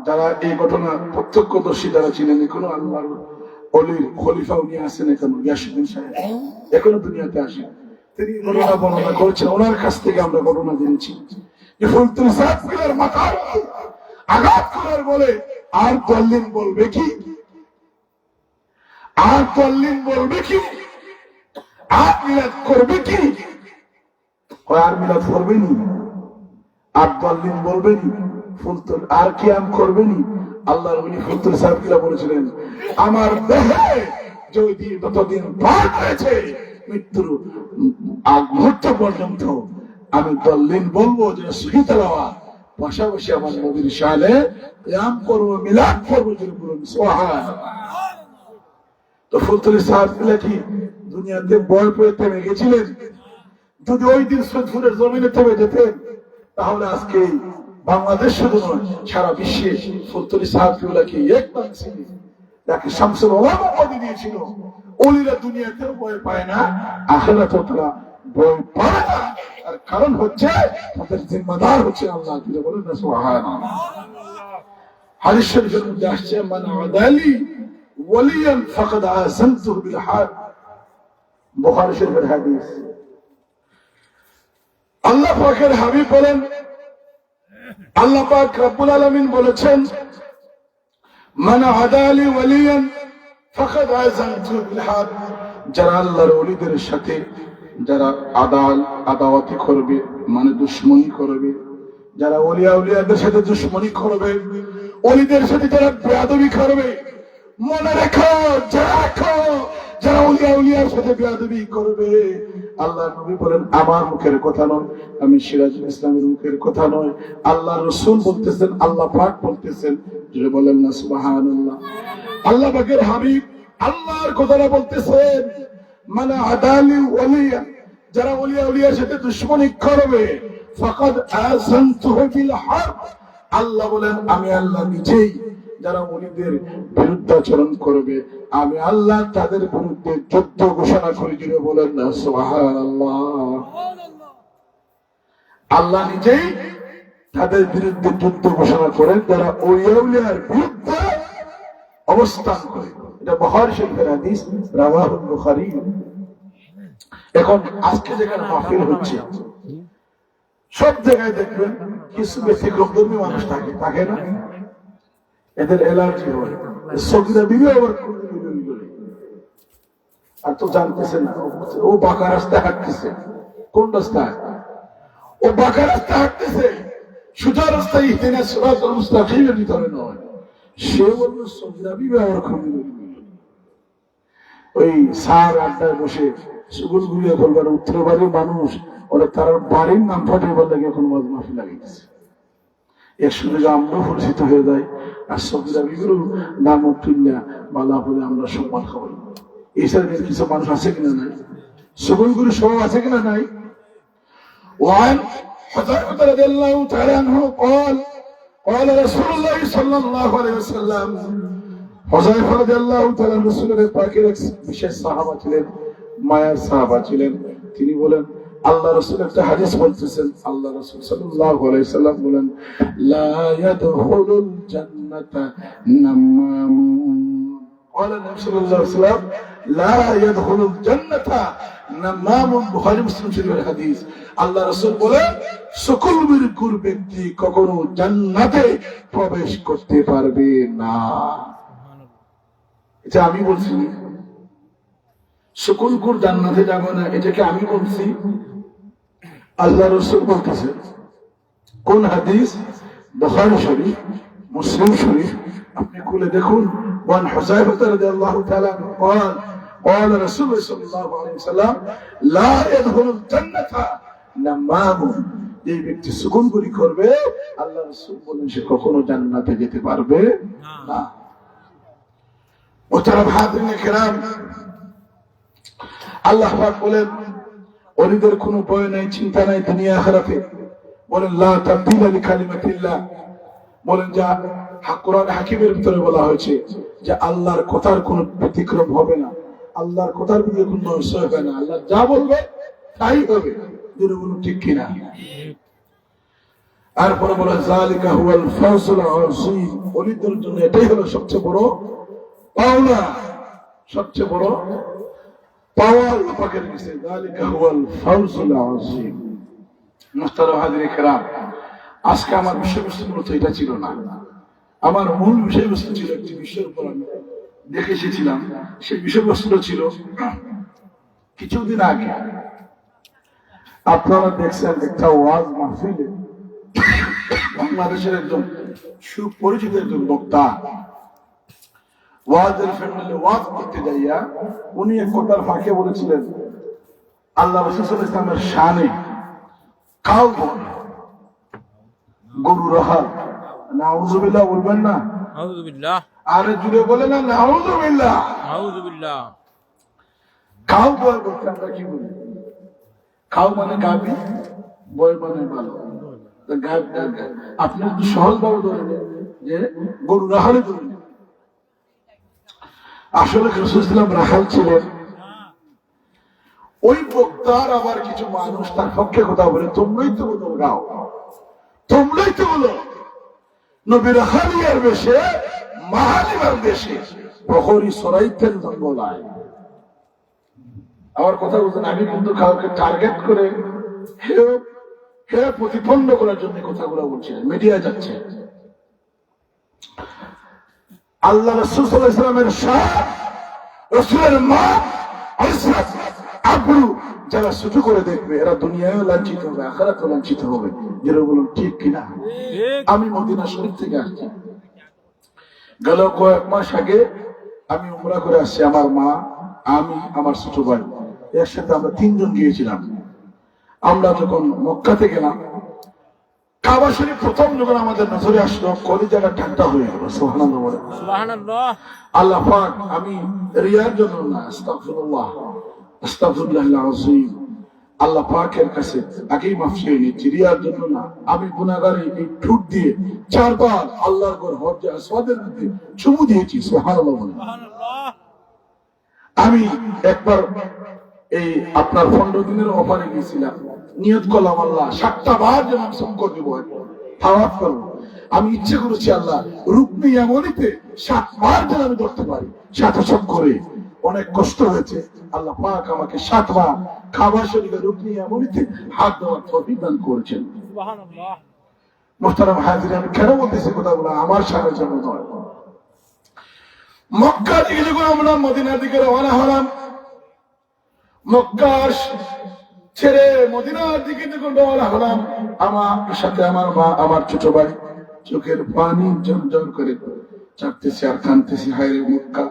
যারা এই ঘটনা প্রত্যক্ষদর্শী যারা ছিলেন, এখনো আল্লাহর অলির খলিফা উনি আছেন, এখনো ইয়াসুদ্দিন সাহেব এখনো দুনিয়াতে আসেন, তিনি ঘটনা বর্ণনা করেছেন। ওনার কাছ থেকে আমরা ঘটনা জেনেছি যে ফুলতুরি সাহেবের মাথায় আঘাত করার বলে আর দলিন বলবে কি, আর দলিন বলবে কি, আর মিলাদ করবে কি? আর মিলাদ করবেনি, আর দলিন বলবেনি, ফুলতুল আর কিয়াম করবেনি। আল্লাহর ওলি ফুলতুল সাহেব বলেছিলেন আমার দেহে যতদিন পার হয়েছে মৃত্যুর আগ মুহূর্ত পর্যন্ত আমি দলিন বলবো যে সহি তেলাওয়াত, পাশাপাশি আমার নবীর শানে কিয়াম করবো, মিলাদ করবো। যদি বলুন সুবহানাল্লাহ। তো ফুলতুলি সাহেব কি দুনিয়াতে বয় পেয়ে থেমে গেছিলেন? যদি ওই দিন সৈয়দপুরের জমিনে থেমে যেতেন তাহলে আজকে বাংলাদেশ শুধু নয় সারা বিশ্বে ফুলতুলি সাহেবকে একদম ছিলেন, যাকে শামসুল উলামা উপাধি দিয়েছিল। ওলিরা দুনিয়াতে ভয় পায় না, আখিরাতে তারা ভয় পায় না। আর কারণ হচ্ছে তাদের জিম্মাদার হচ্ছে আল্লাহ। কি বলেন না সুবহানাল্লাহ? হাদিস শরীফের মধ্যে আসছে মান আদালি ওয়ালিয়ান ফাকাদ আযানতুহু বিল হারব, বুখারী শরীফের হাদিস। আল্লাহ পাকের হাবিব বলেন, আল্লাহ পাক রব্বুল আলামিন বলেছেন মান আদালি ওয়ালিয়ান ফাকাদ আযানতুহু বিল হারব, যারা আল্লাহর ওলিদের সাথে যারা আদাওয়াতি করবে মানে দুশমনি করবে, যারা উলিয়াদের সাথে দুশমনি করবে, ওলিদের সাথে যারা বেয়াদবি করবে, মনে রেখো যারা উলিয়ার সাথে বেয়াদবি করবে, আল্লাহর নবী বলেন আমার মুখের কথা নয়, আমি সিরাজুল ইসলামের মুখের কথা নয়, আল্লাহ রাসূল বলতেছেন, আল্লাহ পাক বলতেছেন। যে বলেন না সুবহানাল্লাহ? আল্লাহ পাকের হাবিব আল্লাহর কথাটা বলতেছেন মানে আদালি ওলিয়া, যারা উলিয়ার সাথে দুশমনি করবে ফাকাদ আযানতুহু বিল হারব, আল্লাহ বলেন আমি আল্লাহ নিজেই যারা ওলিদের বিরুদ্ধাচরণ করবে আমি আল্লাহ তাদের বিরুদ্ধে যুদ্ধ ঘোষণা করে দিবে। বলেন না সুবহানাল্লাহ? আল্লাহ নিজেই তাদের বিরুদ্ধে যুদ্ধ ঘোষণা করেন যারা ওলিয়ার বিরুদ্ধে অবস্থান করে। এটা বুখারী শরীফের হাদিস, রাওয়াহুল বুখারী। এখন আজকে যেখানে মাহফিল হচ্ছে সব জায়গায় দেখবেন কিছু ব্যতিক্রমধর্মী মানুষ থাকে না, এদের অ্যালার্জি হয়, সগীরা বিবি আবার আর তো জানতেছে না ও বাঁকা রাস্তায় হাঁটতেছে। কোন রাস্তায়? ও বাঁকা রাস্তায় হাঁটতেছে, সোজা রাস্তায় ইহদিনাস সিরাতাল মুস্তাকিমের ভিতরে নয়। সে বলল সগীরা বিবি আবার ওই সার আড্ডায় বসে সুগুল গুলিয়ে বলবার উত্তর বাড়ির মানুষ ওরা তার বাড়ির নাম ফাটিয়ে লাগে এখন ওয়াজ মাহফিল লাগিয়েছে। এর সঙ্গে আমরা পরিচিত হয়ে যাই আর সগীরা বিবির নাম তুল্লা বালা বলে আমরা সম্মান খাওয়াই। এই সাইডের কিছু মানুষ আছে কিনা নাই? সুগুল গুলি সব আছে কিনা নাই? وعن حذيفة رضي الله تعالى عنه قال قال رسول الله صلى الله عليه وسلم, হুযায়ফা রাদিয়াল্লাহু তাআলা রাসূলের পাকের এক বিশেষ সাহাবা ছিলেন, মায়ার সাহাবা ছিলেন। তিনি বলেন আল্লাহ রাসূল একটা হাদিস বলতেছেন, আল্লাহ রাসূল সাল্লাল্লাহু আলাইহি সাল্লাম বলেন লা ইয়াদখুলুল জান্নাতা নামামুন, قال النبي صلى الله عليه وسلم لا يدخل الجنة نمام বুখারী মুসলিম শরীফের হাদিস। আল্লাহ রাসূল বলে সকল মৃত্যুর ব্যক্তি কখনো জান্নাতে প্রবেশ করতে পারবে না। এটা আমি বলছি, সকল কুর জান্নাতে যাবে না, এটাকে আমি বলছি? আল্লাহ রাসূল বলতেছে। কোন হাদিস? বুখারী শরীফ, মুসলিম শরীফ, আপনি খুলে দেখুন। وعن حذيفة رضي الله تعالى عنه قال قال رسول الله صلى الله عليه وسلم لا يدخل الجنة نمام। যে ব্যক্তি সুগুনগুরি করবে আল্লাহ রাসূল বলেন সে কখনো জান্নাতে যেতে পারবে না। মুহতারাম হাজিরিন কিরাম, আল্লাহ পাক বলেন ওলিদের কোনো ভয় নাই, চিন্তা নাই দুনিয়া আখিরাতে। বলেন লা তাবদীলা লিকালিমাতিল্লাহ। বলেন যা কোরআন হাকিমের ভিতরে বলা হয়েছে যে আল্লাহর কথার কোনো ব্যতিক্রম হবে না, আল্লাহর কথার ভিতরে কোনো নড়চড় হবে না, আল্লাহ যা বলবে তাই হবে। ঠিক কিনা? তারপরে বলে যালিকা হুয়াল ফাওজুল আযীম। ওলিদের জন্য এটাই হলো সবচেয়ে বড় পাওনা, সবচেয়ে বড় পাওয়া আল্লাহ পাকের কাছে। যালিকা হুয়াল ফাওজুল আযীম। মুহতারাম হাজিরিন কিরাম, আজকে আমার বিষয়বস্তু মূলত এটা ছিল না। আমার মূল বিষয়বস্তু ছিল একটি বিষয়ের উপর আমি দেখে এসেছিলাম। সেই বিষয়বস্তুটা ছিল কিছুদিন আগে আপনারা দেখছেন একটা ওয়াজ মাহফিলে বাংলাদেশের একজন সুপরিচিত একজন বক্তা ওয়াজের ফ্যামিলি ওয়াজ করতে যাইয়া উনি এক কথার ফাঁকে বলেছিলেন আল্লাহ রাসূল সাল্লাল্লাহু আলাইহি ওয়াসাল্লামের শানে কাউ গরু রাহাল। নাউযুবিল্লাহ বলবেন না?
নাউযুবিল্লাহ।
আরে জুড়ে বলে না নাউযুবিল্লাহ।
নাউযুবিল্লাহ।
কাউ বয় বলতে আমরা কি বলি? কাউ মানে গাবি, বয় মানে ভালো। আপনি একটু সহজ ভাবে ধরে নেন যে গরু রাহালে ধরে নেন। আসলে রাসূল সাল্লাল্লাহু আলাইহি ওয়াসাল্লাম রাহাল ছিলেন। ওই বক্তার আবার কিছু মানুষ তার পক্ষে কথা বলে, তোমরাই তো বলো গাও, তোমরাই তো বলো নবীর হালিয়ার বেশে মাহালিমার বেশে প্রহরী সরাইতেন জঙ্গলায়। আমার কথা বলছেন, আমি কিন্তু কাউকে টার্গেট করে প্রতিপন্ন করার জন্য কথাগুলো বলছি, মিডিয়া যাচ্ছে। আল্লাহ রাসূল সাল্লাল্লাহু আলাইহি ওয়াসাল্লামের শাহ, রাসূলের মা ইসরাত আবরু যারা ছোট করে দেখবে এরা দুনিয়ায়ও লাঞ্ছিত হবে, আখিরাতেও লাঞ্ছিত হবে। যেটা বলুন ঠিক কিনা? আমি মদিনা শরীফ থেকে আসছি, গেল কয়েক মাস আগে আমি উমরা করে আসছি। আমার মা, আমি, আমার ছোট ভাই একসাথে আমরা তিনজন গিয়েছিলাম। আমরা যখন মক্কাতে গেলাম, কাবা শরীফ প্রথম যখন আমাদের নজরে আসলো, কলিজাটা ঠান্ডা হয়ে গেল। সুবহানাল্লাহ বলে
সুবহানাল্লাহ।
আল্লাহ পাক, আমি রিয়ার জন্য না, আস্তাগফিরুল্লাহ আস্তাগফিরুল্লাহিল আযীম, আল্লাহ পাকের কাছে আগেই মাফ চেয়ে নিচ্ছি, রিয়ার জন্য না। আমি গুনাহগারী এই ঠোঁট দিয়ে 4 বার আল্লাহর ঘর হজ্জে আসওয়াদের মধ্যে চুমু দিয়েছি। সুবহানাল্লাহ বলে আমি একবার এই আপনার 15 দিনের অফারে গিয়েছিলাম, নিয়ত করলাম আল্লাহ 7টা বার যেন আমি শঙ্কর দিব, তাওয়াফ করবো। আমি ইচ্ছে করেছি আল্লাহ রুকনি ইয়ামানিতে 7 বার যেন আমি ধরতে পারি, 7 শঙ্করে। অনেক কষ্ট হয়েছে, আল্লাহ পাক আমাকে 7 বার কাবা শরীফের রুকনি ইয়ামানিতে হাত দেওয়ার তৌফিক দান করেছেন।
সুবহানাল্লাহ।
মুহতারাম হাজির, আমি কেন বলতেছি কথাগুলো? আমার সামনে জন্য নয়। মক্কা থেকে যখন আমরা মদিনার দিকে রওনা হলাম, মক্কা ছেড়ে মদিনার দিকে যখন রওনা হলাম, আমার সাথে আমার মা, আমার ছোট ভাই চোখের পানি ঝরঝর করে চাপতেছি আর কাঁদতেছি। হায় রে মক্কা,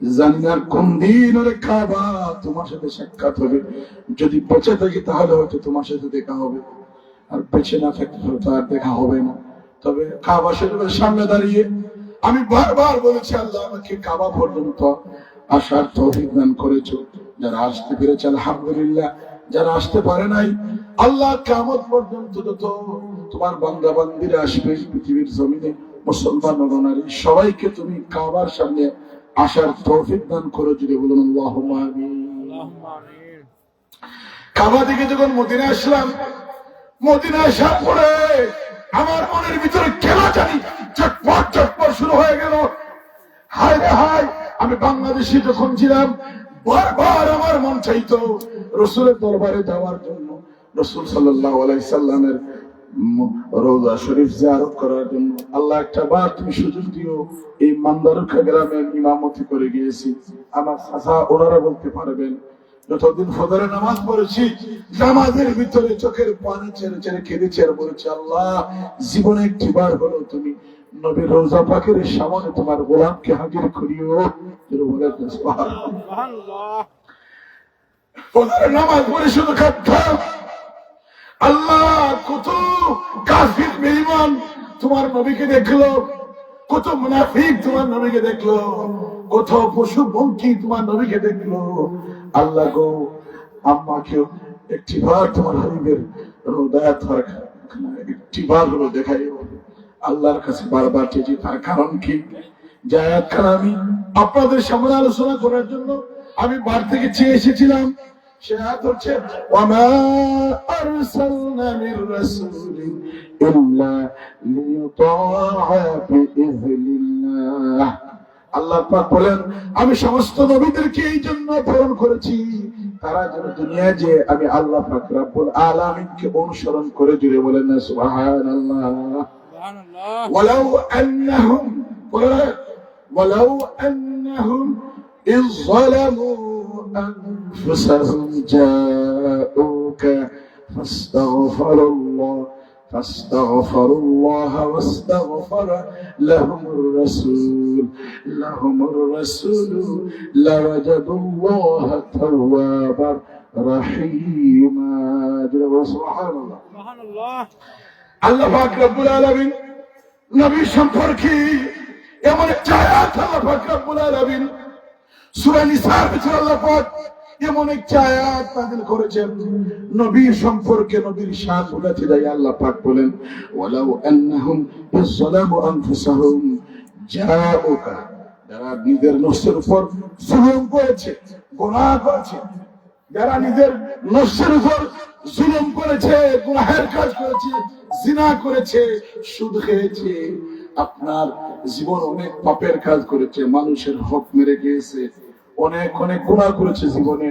জানি না কোন দিন ওরে কাবা তোমার সাথে সাক্ষাৎ হবে। যদি বেঁচে থাকি তাহলে হয়তো তোমার সাথে দেখা হবে, আর বেঁচে না থাকলে হয়তো আর দেখা হবে না। তবে কাবা শরীফের সামনে দাঁড়িয়ে আমি বারবার বলেছি, আল্লাহ আমাকে কাবা পর্যন্ত আসার তৌফিক দান করেছো। যারা আসতে পেরেছে আলহামদুলিল্লাহ, যারা আসতে পারে নাই, আল্লাহ কিয়ামত পর্যন্ত যত তোমার বান্দা বান্দীরা আসবে পৃথিবীর জমিনে, মুসলমান নরনারী সবাইকে তুমি কাবার সামনে আসার তৌফিক দান করো। যদি বলুন আল্লাহুম্মা আমিন। কাবা থেকে যখন মদিনা আসলাম, মদিনা আসার পরে আমার মনের ভিতরে কেন জানি চটপট চটপট শুরু হয়ে গেল। হায় রে হায়,
আমি বাংলাদেশে যখন ছিলাম বারবার আমার মন চাইতো রাসূলের দরবারে যাওয়ার জন্য, রাসূল সাল্লাল্লাহু আলাইহি সাল্লামের রওজা শরীফ জিয়ারত করার জন্য। আল্লাহ একটা বার তুমি সুযোগ দিও। এই মান্দারুখা গ্রামে ইমামতি করে গিয়েছি, আমার চাচা ওনারা বলতে পারবেন, যতদিন ফজরের নামাজ পড়েছি নামাজের ভিতরে চোখের পানি ছেড়ে ছেড়ে কেঁদেছি আর বলেছি, আল্লাহ জীবনে একটিবার হলো তুমি নবীর রওজা পাকের সামনে তোমার গোলামকে হাজির করিও।
সুবহানাল্লাহ।
ফজরের নামাজ পড়ে শুধু কাঁদতাম, আল্লাহ কত কাফির বেঈমান তোমার নবীকে দেখলো, কত মুনাফিক তোমার নবীকে দেখলো, কত পশু পঙ্খী তোমার নবীকে দেখলো। আল্লাহ গো, আম্মাকেও একটিবার তোমার হাবিবের রোদায়াত একটিবার হলো দেখাইও। আল্লাহর কাছে বারবার চেয়েছি, তার কারণ কি? যে আয়াতখানা আমি আপনাদের সামনে আলোচনা করার জন্য আমি বার থেকে চেয়ে এসেছিলাম। সে আয়াত হচ্ছে, ওয়ামা আরসালনা মির রাসূলিন ইল্লা লিইউতাআ বিইযনিল্লাহ। আল্লাহ পাক বলেন, আমি সমস্ত নবীদেরকে এই জন্য প্রেরণ করেছি, তারা যেন দুনিয়া যে আমি আল্লাহ পাক রব্বুল আলামিনকে অনুসরণ করে। জুড়ে বলেন না সুবহানাল্লাহ।
সুবহানাল্লাহ।
ولو أنهم إذ ظلموا أنفسهم جاءوك فاستغفروا الله واستغفر لهم الرسول لوجدوا الله توابا رحيما. سبحان الله.
সুবহানাল্লাহ।
আল্লাহ পাক রব্বুল আলামিন নবী সম্পর্কে এমন একটা আয়াত আল্লাহ পাক রব্বুল আলামিন সূরা নিসার ভিতরে আল্লাহ পাক এমন একটা আয়াত নাযিল করেছেন নবীর সম্পর্কে, নবীর শান বোঝাতে যায়। আল্লাহ পাক বলেন, ওয়ালাউ আন্নাহুম ইযলামু আনফুসাহুম জাউকা, যারা নিজের নফসের উপর জুলুম করেছে, গুনাহ করেছে, যারা নিজের নফসের উপর জুলুম করেছে, গুনাহের কাজ করেছে, জিনা করেছে, সুদ খেয়েছে, আপনার জীবন অনেক পাপের কাজ করেছে, মানুষের হক মেরে গিয়েছে, অনেক অনেক গুনাহ করেছে জীবনে।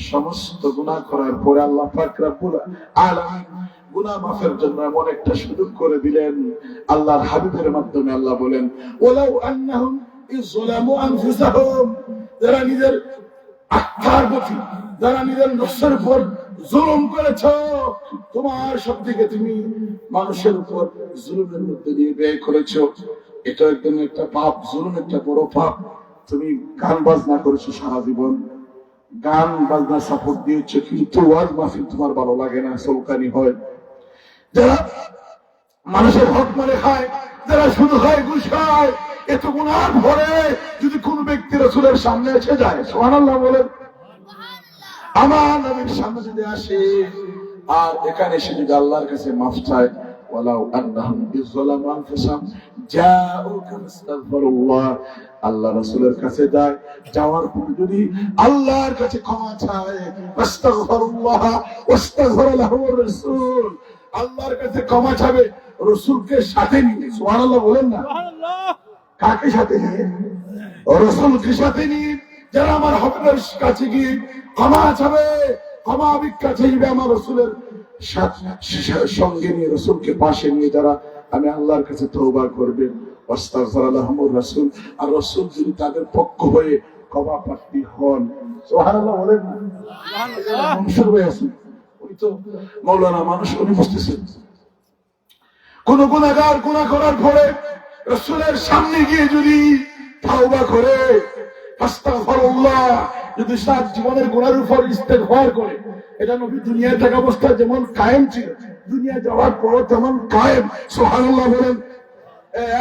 সমস্ত গুনাহ করার পরে আল্লাহ পাক রব্বুল আলামিন গুনাহ মাফের জন্য এমন একটা সুযোগ করে দিলেন আল্লাহর হাবিবের মাধ্যমে। আল্লাহ বলেন, ওয়ালাউ আন্নাহুম ইযলামু আনফুসাহুম, যারা নিজের আত্মার প্রতি, যারা নিজের নফসের উপর জুলুম করেছ, তোমার সব থেকে তুমি মানুষের উপর জুলুমের মধ্যে দিয়ে ব্যয় করেছ, এটা একদম একটা পাপ, জুলুম একটা বড় পাপ। তুমি গান বাজনা করেছো সারা জীবন, গান বাজনা সাপোর্ট দিয়েছো, কিন্তু ওয়াজ মাহফিল তোমার ভালো লাগে না, চৌকানি হয়। যারা মানুষের হক মারে খায়, যারা শুধু খায়, ঘুষ খায়, এত গুনার ভরে যদি কোন ব্যক্তি রাসূলের সামনে এসে যায়, সুবহানাল্লাহ বলেন, আমার নবীর সামনে যদি আসে আর এখানে এসে যদি আল্লাহর কাছে মাফ চায়, ওয়ালাউ আন্নাহুম ইযলামু আনফুসাহুম জাউকা ফাস্তাগফিরুল্লাহ, আল্লাহ রাসূলের কাছে যায়, যাওয়ার পর যদি আল্লাহর কাছে ক্ষমা চায়, ফাস্তাগফিরুল্লাহ ওয়াস্তাগফির লাহুর রাসূল, আল্লাহর কাছে ক্ষমা চাবে রাসূলকে সাথে নিয়ে। সুবহানাল্লাহ বলেন না।
সুবহানাল্লাহ।
কাকে সাথে নিয়ে? রাসূলকে সাথে নিয়ে। যারা আমার হকের কাছে গিয়ে ক্ষমা চাবে, ক্ষমা ভিক্ষা চাইবে আমার রাসূলের সঙ্গে নিয়ে, রাসূলকে পাশে নিয়ে যারা আমি আল্লাহর কাছে তওবা করবে, ওয়াস্তাগফির লাহুর রাসূল, আর রাসূল যদি তাদের পক্ষ হয়ে ক্ষমা প্রার্থী হন। সুবহানাল্লাহ বলেন না।
সুবহানাল্লাহ।
মনসুর ভাই আছেন, উনি তো মাওলানা মানুষ, উনি বুঝতেছেন কোন গুনাহগার গুনাহ করার পরে রাসূলের সামনে গিয়ে যদি তওবা করে, আস্তাগফিরুল্লাহ, যদি সারা জীবনের গুনাহের উপর ইস্তেগফার করে, এটা নবী দুনিয়ায় থাকা অবস্থায় যেমন কায়েম ছিল, দুনিয়া যাওয়ার পর তেমন কায়েম। সুবহানাল্লাহ বলেন।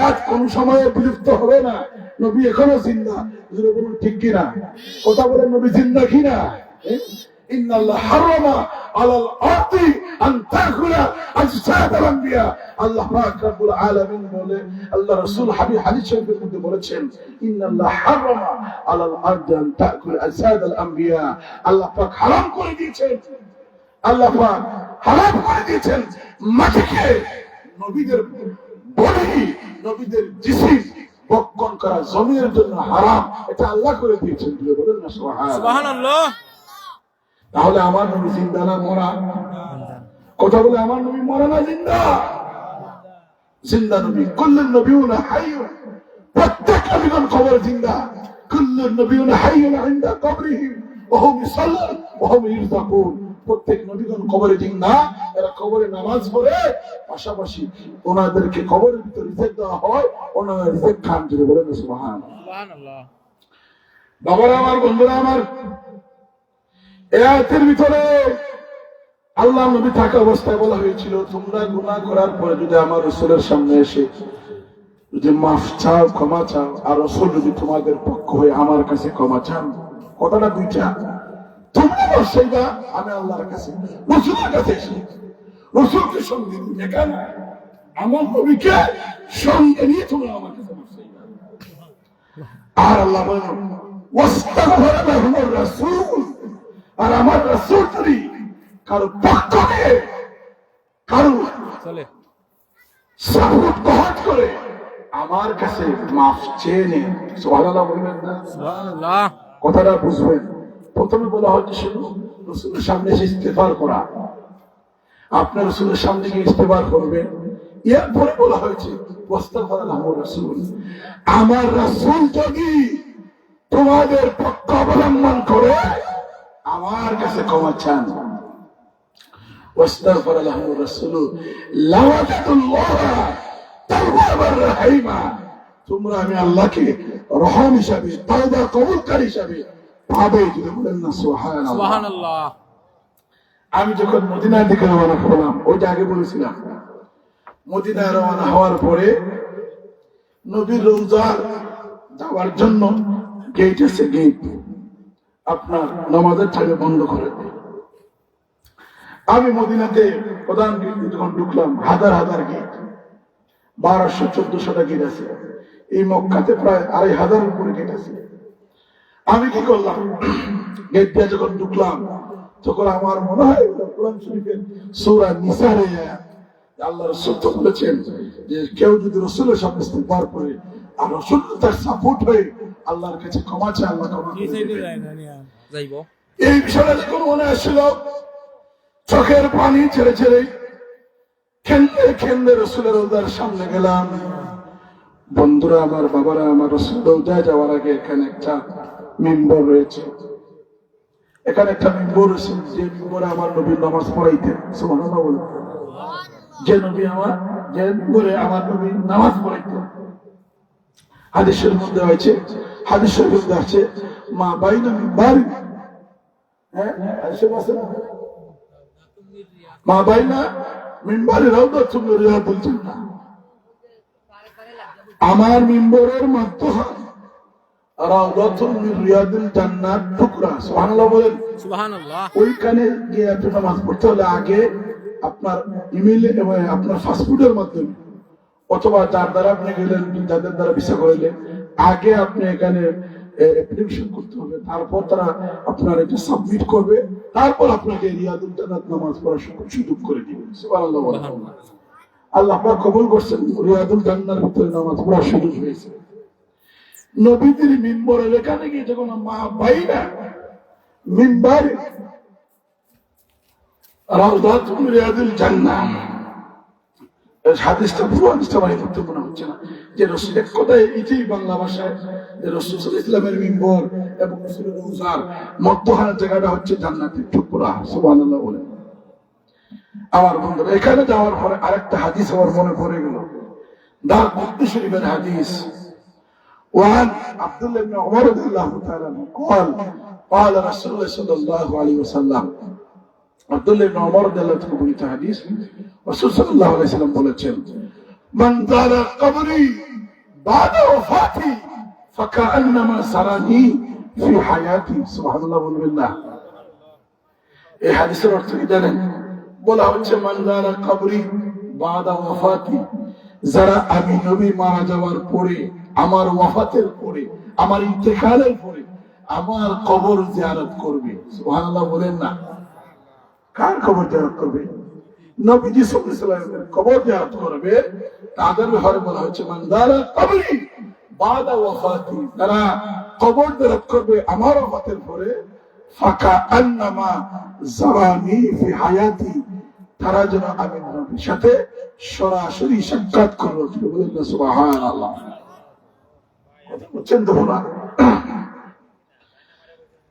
আজ কোন সময়ে বিলুপ্ত হবে না, নবী এখনো জিন্দা। বলুন ঠিক কিনা? কথা বলেন, নবী জিন্দা কিনা? ইন্নাল্লাহ হারামা আলাল আরদি আন তাকুলা আজসাদাল আম্বিয়া। আল্লাহ পাক রব্বুল আলামিন বলে, আল্লাহ রাসূল হাদিস শরীফের মধ্যে বলেছেন, ইন্নাল্লাহ হারামা আলাল আরদি আন তাকুলা আজসাদাল আম্বিয়া। আল্লাহ পাক হারাম করে দিয়েছেন, আল্লাহ পাক হারাম করে দিয়েছেন মাটিকে নবীদের বডি, নবীদের জিসিম বক্ষণ করা জমিনের জন্য হারাম, এটা আল্লাহ করে দিয়েছেন। বলেন না সুবহানাল্লাহ।
সুবহানাল্লাহ।
তাহলে আমার নবী জিন্দা না মরা? কথা বলে আমার নবী মরা না জিন্দা? জিন্দা নবী। কুল্লুন নবিয়ুনা হাইয়ুন, প্রত্যেক নবীগণ কবর জিন্দা। কুল্লুন নবিয়ুনা হাইয়ুন ইনদা কবরিহিম ওয়া হুম ইউসাল্লুন ওয়া হুম ইরযাকুন। প্রত্যেক নবীগণ কবরে জিন্দা, এরা কবরে নামাজ পড়ে, পাশাপাশি ওনাদেরকে কবরের ভিতরে রিজেক্ট দেওয়া হয়, ওনারা রিজেক্ট খান। যদি বলেন সুবহানাল্লাহ।
সুবহানাল্লাহ।
বাবারা আমার, বন্ধুরা আমার, এই আয়াতের ভিতরে আল্লাহ নবী থাকা অবস্থায় বলা হয়েছিল, তোমরা গুনাহ করার পরে যদি আমার রাসূলের সামনে এসে যদি মাফ চাও, ক্ষমা চাও, আর রাসূল যদি তোমাদের পক্ষ হয়ে আমার কাছে ক্ষমা চান, কথাটা দুইটা। তোমরা বসাইবা, আমি আল্লাহর কাছে, রাসূলের কাছে এসে রাসূলকে সঙ্গে নিয়ে, কেন আমার নবীকে সঙ্গে নিয়ে তোমরা আমার কাছে বসাইবা। আর আল্লাহ বলেন ওয়াস্তাগফির লাহুমুর রাসূল, আর আমার রাসূল যদি কারো পক্ষ নিয়ে কারো
চলে
সাপোর্ট গ্রহণ করে আমার কাছে মাফ চেয়ে নেন। সুবহানাল্লাহ বলবেন না?
সুবহানাল্লাহ।
কথাটা বুঝবেন। প্রথমে বলা হচ্ছে শুধু রাসূলের সামনে এসে ইস্তেগফার করা, আপনার রাসূলের সামনে গিয়ে ইস্তেগফার করবেন। এরপরে বলা হয়েছে ওয়াস্তাগফির লাহুমুর রাসূল, আমার রাসূল যদি তোমাদের পক্ষ অবলম্বন করে আমার কাছে ক্ষমা চান, واستغفر لهم الرسول لوجدوا الله توابا رحيما। তোমরা আমি আল্লাহকে রহম হিসাবে, তওবা কবুলকারী হিসাবে পাবে। যদি বলেন না সুবহানাল্লাহ।
সুবহানাল্লাহ।
আমি যখন মদিনার দিকে রওনা হলাম, ওইটা আগে বলেছিলাম, মদিনায় রওনা হওয়ার পরে নবীর রওজার যাওয়ার জন্য গেট আছে, গেট আপনার নামাজের টাইমে বন্ধ করে দেয়। আমি মদিনাতে প্রধান গেট যখন ঢুকলাম, হাজার হাজার গেট, 1200-1400টা গেট আছে। এই মক্কাতে প্রায় 2500 উপরে গেট আছে। আমি কি করলাম, গেট দিয়ে যখন ঢুকলাম, তখন আমার মনে হয় কোরআন শরীফের সূরা নিসারে আল্লাহ রাসূল তো বলেছেন যে কেউ যদি রাসূলের সামনে ইস্তেগফার করে আর রাসূল তার সাপোর্ট হয়ে আল্লাহর কাছে ক্ষমা চায়, আল্লাহ ক্ষমা করে দেবেন।
যাইবো
এই বিষয়টা যখন মনে আসছিল, চোখের পানি ছেড়ে ছেড়ে কেন্দ্রে কেন্দ্রে রাসূলের রওজার সামনে গেলাম। বন্ধুরা আমার, বাবারা আমার, রাসূল রওজায় যাওয়ার আগে এখানে একটা মিম্বর রয়েছে, এখানে একটা মিম্বর আছে, যে মিম্বরে আমার নবী নামাজ পড়াইতেন। সুবহানাল্লাহ বলেন। যে মিম্বরে আমার নবী নামাজ পড়াইতেন। হাদিসের মধ্যে আছে, হাদিসের মধ্যে আছে মা বাইনা মিম্বার, মা বাইনা মিম্বারে রাউদাতুন মিন রিয়াদিল জান্নাহ, আমার মিম্বরের মধ্যে রাউদাতুন মিন রিয়াদিল জান্নাহ টুকরা। সুবহানাল্লাহ বলেন।
সুবহানাল্লাহ।
ওইখানে গিয়ে আপনি নামাজ পড়তে হলে আগে আপনার ইমেইল এবং আপনার ফাস্টফুডের মাধ্যমে, অথবা যার দ্বারা আপনি গেলেন, যাদের দ্বারা ভিসা করাইলেন, আগে আপনি এখানে অ্যাপ্লিকেশন করতে হবে, তারপর তারা আপনার এটা সাবমিট করবে, তারপর আপনাকে রিয়াদুল জান্নাত নামাজ পড়ার সুযোগ করে দিবে। সুবহানাল্লাহ। আল্লাহ পাক কবুল করছেন, রিয়াদুল জান্নাতের ভিতরে নামাজ পড়ার সুযোগ হয়েছে। নবীদের মিম্বরের এখানে গিয়ে যখন মা বাইনা মিম্বার রাউদাতুন মিন রিয়াদিল জান্নাহ, হাদিসটা পুরো হাদিসটা মানে ধরতে মনে হচ্ছে না যে রাসূল এক কথায় এটাই বাংলা ভাষায় যে রাসূল সাল্লাল্লাহু আলাইহি ওয়াসাল্লামের মিম্বর এবং রাসূলের রওজার মধ্যখানের জায়গাটা হচ্ছে জান্নাতের টুকরা। সুবহানাল্লাহ বলেন। আমার বন্ধুরা, এখানে যাওয়ার পরে আরেকটা হাদিস আমার মনে পড়ে গেল, দারকুতনি শরীফের হাদিস। وعن عبد الله بن عمر رضي الله تعالى عنه قال قال رسول الله صلى الله عليه وسلم, আব্দুল্লাহ ইবনে ওমর রাদিয়াল্লাহু তাআলা বর্ণিত হাদিস, রাসূল সাল্লাল্লাহু আলাইহি ওয়াসাল্লাম বলেছেন, মান যারা কবরি বাদা ওয়াফাতি ফাকান্নামা সারানি ফি হায়াতি। সুবহানাল্লাহ বলবেন না? এই হাদিসের অর্থ কি জানেন? বলা হচ্ছে মান যারা কবরি বাদা ওয়াফাতি, যারা আমি নবী মারা যাওয়ার পরে, আমার ওয়াফাতের পরে, আমার ইন্তেকালের পরে আমার কবর জিয়ারত করবে। সুবহানাল্লাহ বলেন না? কার কবর জিয়ারত করবে? নবীজি সাল্লাল্লাহু আলাইহি ওয়াসাল্লামের কবর জিয়ারত করবে। তাদের ব্যাপারে বলা হচ্ছে মান যারা কবরি বাদা ওয়াফাতি, তারা কবর জিয়ারত করবে আমার ওয়াফাতের পরে। ফাকা আন্নামা জারানি ফি হায়াতি, তারা যেন আমি নবীর সাথে সরাসরি সাক্ষাৎ করলো। বলেন না সুবহানাল্লাহ। কথা বুঝছেন তো না?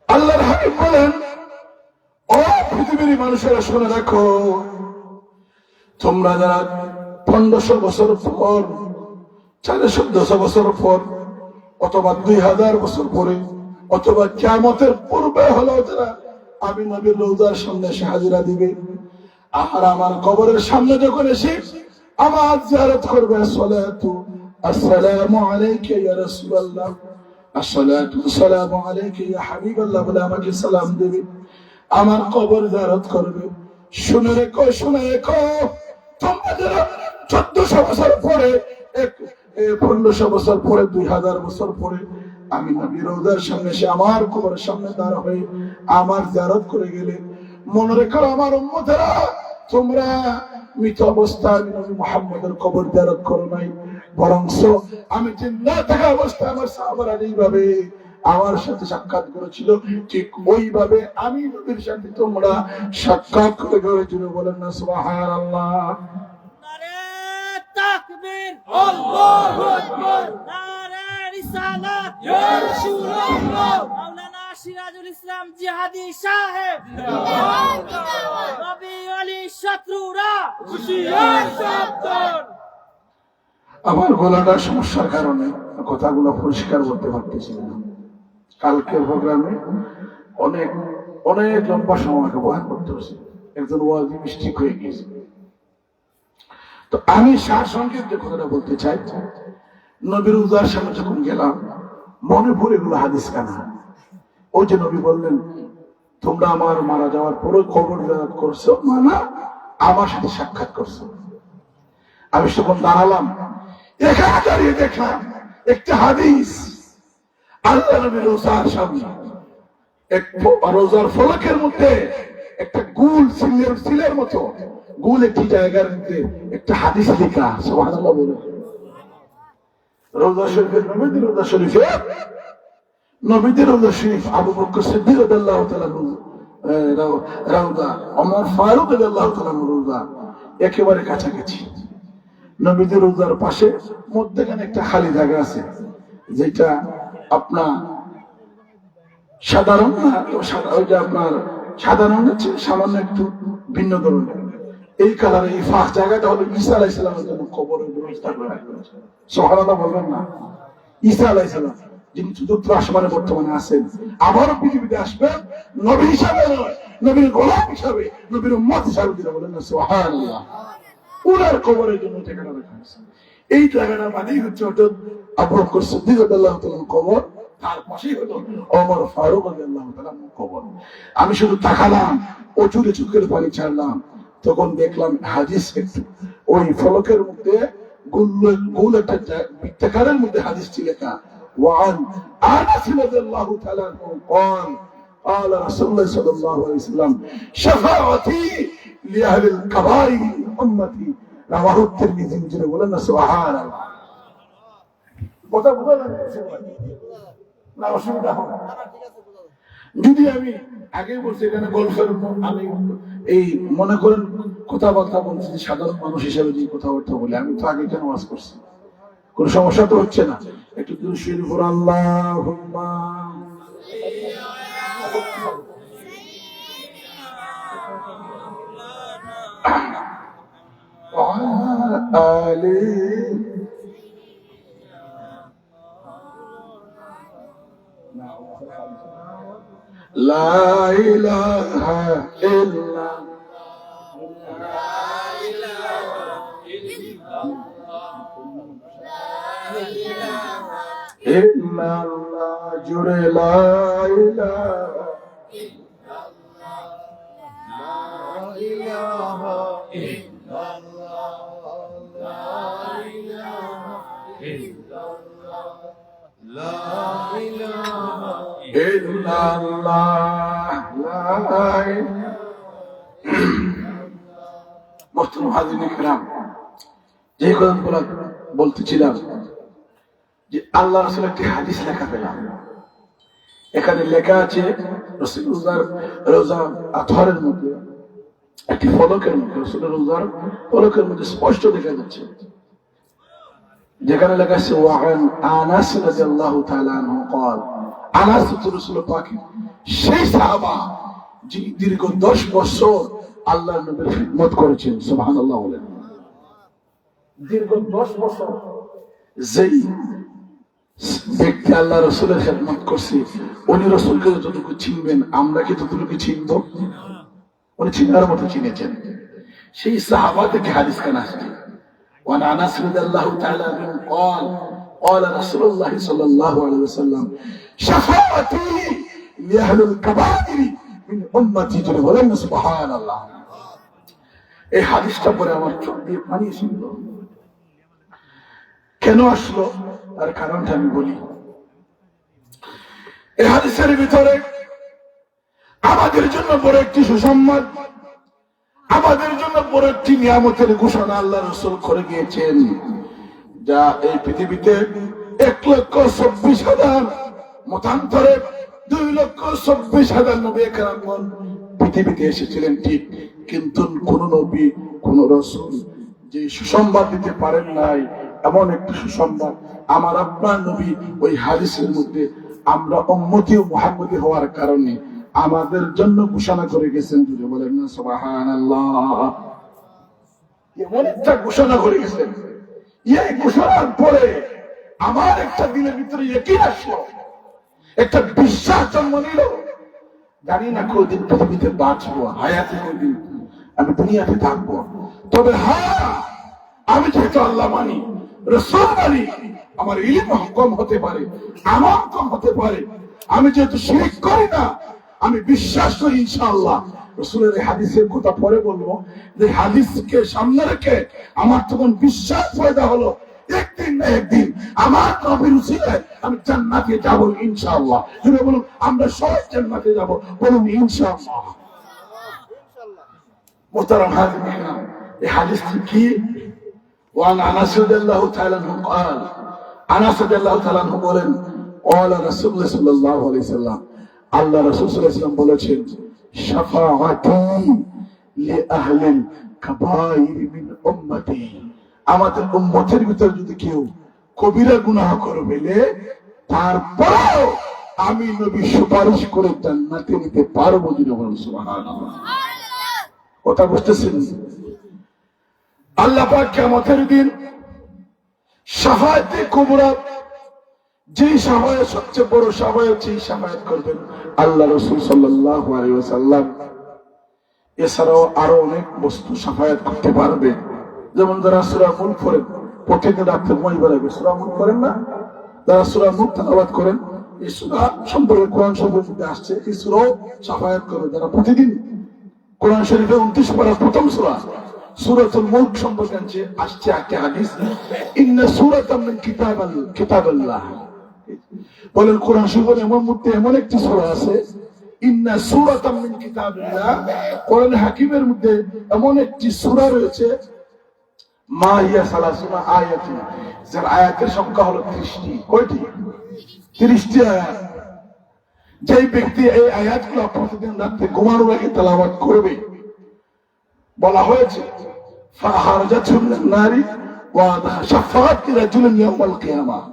আল্লাহর হাবিব বলেন, ও পৃথিবীর মানুষেরা শুনে রাখো, তোমরা যারা 1500 বছর পর, 1400 বছর পর, অথবা 2000 বছর পরে, অথবা কিয়ামতের পূর্বে হলো যারা আমি নবীর রওজার সামনে এসে হাজিরা দিবে, আর আমার কবরের সামনে যখন এসে আমার জিয়ারত করবে, সালাতু আসসালামু আলাইকা ইয়া রাসূলুল্লাহ, আসসালাতু আসসালামু আলাইকা ইয়া হাবিবাল্লাহ বলে আমাকে সালাম দেবে, আমার কবর জিয়ারত করবে। শুনে রেখো, শুনে রেখো, তোমরা যারা 1400 বছর পরে, 1500 বছর পরে, 2000 বছর পরে আমি নবীর রওজার সামনে এসে আমার কবরের সামনে দাঁড়া হয়ে আমার জিয়ারত করে গেলে, মনে রেখো আমার উম্মতেরা, তোমরা মৃত অবস্থায় আমি নবী মুহাম্মদের কবর জিয়ারত করো নাই, বরং আমি জিন্দা থাকা অবস্থায় আমার সাহাবারা এইভাবে আমার সাথে সাক্ষাৎ করেছিল, ঠিক ওইভাবে আমি নবীর সাথে তোমরা সাক্ষাৎ করে গেছিল। বলেন না সুবহানাল্লাহ।
নারে তাকবীর, আল্লাহু আকবার, নারে রিসালাত, ইয়া রাসূলুল্লাহ, মাওলানা সিরাজুল ইসলাম জিহাদি সাহেব, নবী ওলি শত্রুরা হুঁশিয়ার সাবধান।
আমার গলাটার সমস্যার কারণে কথাগুলো পরিষ্কার করতে পারতেছি না। কালকের প্রোগ্রামে অনেক অনেক লম্বা সময় আমাকে বয়ান করতে হচ্ছে, একজন ওয়াজি মিস্টেক হয়ে গিয়েছে। তো আমি সার সংক্ষেপ যে কথাটা বলতে চাই, নবীর রওজার সামনে যখন গেলাম, মনে পড়ে এগুলো হাদিস কানা। ওই যে নবী বললেন, তোমরা আমার মারা যাওয়ার পরে কবর জিয়ারত করছো, মানে আমার সাথে সাক্ষাৎ করছো। আমি তখন দাঁড়ালাম, এখানে দাঁড়িয়ে দেখলাম একটা হাদিস, আল্লাহ নবীর রওজার সামনে রওজার ফলকের মধ্যে একটা গোল সিলের মতো গোল একটি জায়গার মধ্যে একটা হাদিস লেখা। সুবহানাল্লাহ বলে। রওজা শরীফের নবীদের রওজা শরীফে, নবীদের রওজা শরীফ আবু বকর সিদ্দিক রাদিয়াল্লাহু তাআলা রওজা, ওমর ফারুক রাদিয়াল্লাহু তাআলা রওজা একেবারে কাছাকাছি। নবীদের রওজার পাশে মধ্যখানে একটা খালি জায়গা আছে, যেটা আপনার সাধারণ না, ওই যে আপনার সাধারণ হচ্ছে সামান্য একটু ভিন্ন ধরনের এই কালারে এই ফাঁক জায়গাটা হলো ঈসা আলাইহিস সালামের জন্য কবরের ব্যবস্থা করে রাখা হয়েছে। সুবহানাল্লাহ বলবেন না? ঈসা আলাইহিস সালাম যিনি চতুর্থ আসমানে বর্তমানে আছেন, আবারও পৃথিবীতে আসবেন, নবী হিসাবে নয়, নবীর গোলাম হিসাবে, নবীর উম্মত হিসাবে। দিলে বলেন না সুবহানাল্লাহ। উনার কবরের জন্য ঠিকানা রাখা হয়েছে। এই জায়গাটা মানেই হচ্ছে অর্থাৎ আবু বকর সিদ্দিক রাদিয়াল্লাহু তাআলার কবর, তার পাশেই হলো ওমর ফারুক রাদিয়াল্লাহু তাআলার কবর। আমি শুধু তাকালাম, অজুরে চোখের পানি ছাড়লাম, তখন দেখলাম হাদিস একটু ওই ফলকের মধ্যে গোল একটা বৃত্তাকারের মধ্যে হাদিসটি লেখা, ওয়ান আনাস রাদিয়াল্লাহু তাআলা قال قال رسول الله صلى الله عليه وسلم شفاعتي لأهل الكبائر أمتي رواه الترمذي। جل وعلا سبحان الله। কথা বুঝা যাচ্ছে না? অসুবিধা হবে যদি আমি আগে বলছি এখানে গল্পের, আমি এই মনে করেন কথাবার্তা বলছি সাধারণ মানুষ হিসেবে যে কথাবার্তা বলি, আমি তো আগে কেন ওয়াজ করছি, কোন সমস্যা তো হচ্ছে না। একটু দূর শুরু করে আল্লাহুম্মা আলি লা ইলাহা ইল্লা ইল্লাল্লাহ, জুড়ে লা ইলাহা মোহতারাম হাজিরিন কিরাম, যে কথাগুলো বলতেছিলাম,
যে আল্লাহ রাসূল একটি হাদিস লেখা পেলাম, এখানে লেখা আছে রাসূলুল্লাহর রওজা আতহারের মধ্যে একটি ফলকের মধ্যে, রাসূলের রওজার ফলকের মধ্যে স্পষ্ট দেখা যাচ্ছে, যেখানে লেখা আছে ওয়ান আনাস রাদিয়াল্লাহু তাআলা আনহু قال আনাস রাসূল পাক সেই সাহাবা যিনি দীর্ঘ 10 বছর আল্লাহর নবীর খিদমত করেছেন। সুবহানাল্লাহ বলেন, দীর্ঘ 10 বছর যেই ব্যক্তি আল্লাহ রাসূলের খিদমত করছে উনি রাসূলকে যতটুকু চিনবেন আমরা কি ততটুকু চিনব? উনি চিনার মতো চিনেছেন। সেই সাহাবা থেকে হাদিস কেন আসছে وعن انس رضي الله تعالى عنه قال قال رسول الله صلى الله عليه وسلم شفاعتي لاهل الكبائر من امتي বলেন সুবহানাল্লাহ। এই হাদিসটা পড়ে আমার চোখ দিয়ে পানি এসেছিল। কেন আসলো তার কারণটা আমি বলি। এই হাদিসের ভিতরে আমাদের জন্য বড় একটি সুসংবাদ, আমাদের জন্য বড় একটি নিয়ামতের ঘোষণা আল্লাহ রাসূল করে গিয়েছেন, যা এই পৃথিবীতে 1,24,000 মতান্তরে 2,24,000 নবী কেরামগণ পৃথিবীতে এসেছিলেন ঠিক, কিন্তু কোন নবী কোন রাসূল যে সুসংবাদ দিতে পারেন নাই এমন একটি সুসংবাদ আমার আপনার নবী ওই হাদিসের মধ্যে আমরা উম্মতি ও মুহাম্মদী হওয়ার কারণে আমাদের জন্য ঘোষণা করে গেছেন। যদি বলেন না সুবহানাল্লাহ, এমন একটা ঘোষণা করে গেছেন, এই ঘোষণার পরে আমার একটা দিনের ভিতরে ইয়াকিন আসলো, একটা বিশ্বাস জন্ম নিল। জানি না কতদিন পৃথিবীতে বাঁচবো, হায়াতে কতদিন আমি দুনিয়াতে থাকবো, তবে হ্যাঁ আমি যেহেতু আল্লাহ মানি, রাসূল মানি, আমার ইলম কম হতে পারে, আমল কম হতে পারে, আমি যেহেতু শিরক করি না, আমি বিশ্বাস করি ইনশাআল্লাহ। রাসূলের এই হাদিসের কথা পরে বলবো, যে হাদিসকে সামনে রেখে আমার তখন বিশ্বাস পয়দা হলো একদিন না একদিন আমার নবীর উসিলায় আমি জান্নাতে যাব ইনশাআল্লাহ। যদি বলুন আমরা সবাই জান্নাতে যাব, বলুন ইনশাআল্লাহ। মুহতারাম হাজিরিন, এই হাদিসটি কি? ওয়ান আনাস রাদিয়াল্লাহু তাআলা আনহু قال আনাস রাদিয়াল্লাহু তাআলা আনহু বলেন قال রাসূলুল্লাহ সাল্লাল্লাহু আলাইহি সাল্লাম, আল্লাহ রাসূল সাল্লাল্লাহু আলাইহি ওয়াসাল্লাম বলেছেন শাফাআতি লিআহলিল কাবাইর মিন উম্মতি, আমাদের উম্মতের ভিতর যদি কেউ কবিরা গুনাহ করে ফেলে তারপরেও আমি নবী সুপারিশ করে জান্নাতে নিতে পারবো। যদি বলেন সুবহানাল্লাহ, কথা বুঝতেছেন? আল্লাহ পাক কিয়ামতের দিন শাফাআতে কুবরা, যে শাফায়াত সবচেয়ে বড় শাফায়াত, সেই শাফায়াত করবেন আল্লাহ রাসূল সাল্লাল্লাহু আলাইহি ওয়াসাল্লাম। এছাড়াও আরো অনেক বস্তু শাফায়াত করতে পারবে, যেমন যারা সূরা মুলক পড়েন, প্রতিদিন রাতে ঘুমাই বেড়াবে, সূরা মুলক করেন না, যারা সূরা মুলক তেলাওয়াত করেন, এই সূরা সম্পর্কে কোরআন শরীফে আসছে, এই সূরাও শাফায়াত করে যারা প্রতিদিন কোরআন শরীফে 29 পারা প্রথম সূরা সূরাতুল মুলক সম্পর্কে আসছে একটা হাদিস, ইন্না সূরাতাম মিন কিতাবিল্লাহ। বলেন কোরআন শরীফের এমন একটি সূরা আছে, ইন্না সূরাতাম মিন কিতাবিল্লাহ, কোরআন হাকিমের মধ্যে এমন একটি সূরা রয়েছে, মা হিয়া সালাসুনা আয়াতুন, যার আয়াতের সংখ্যা হলো 30টি। কয়টি? 30টি আয়াত। যে ব্যক্তি এই আয়াতগুলো প্রতিদিন রাতে ঘুমানোর আগে তেলাওয়াত করবে, বলা হয়েছে ফাহারাজাতু মিনান নারি ওয়া শাফাআত লিরাজুলিন ইয়াউমাল কিয়ামাহ,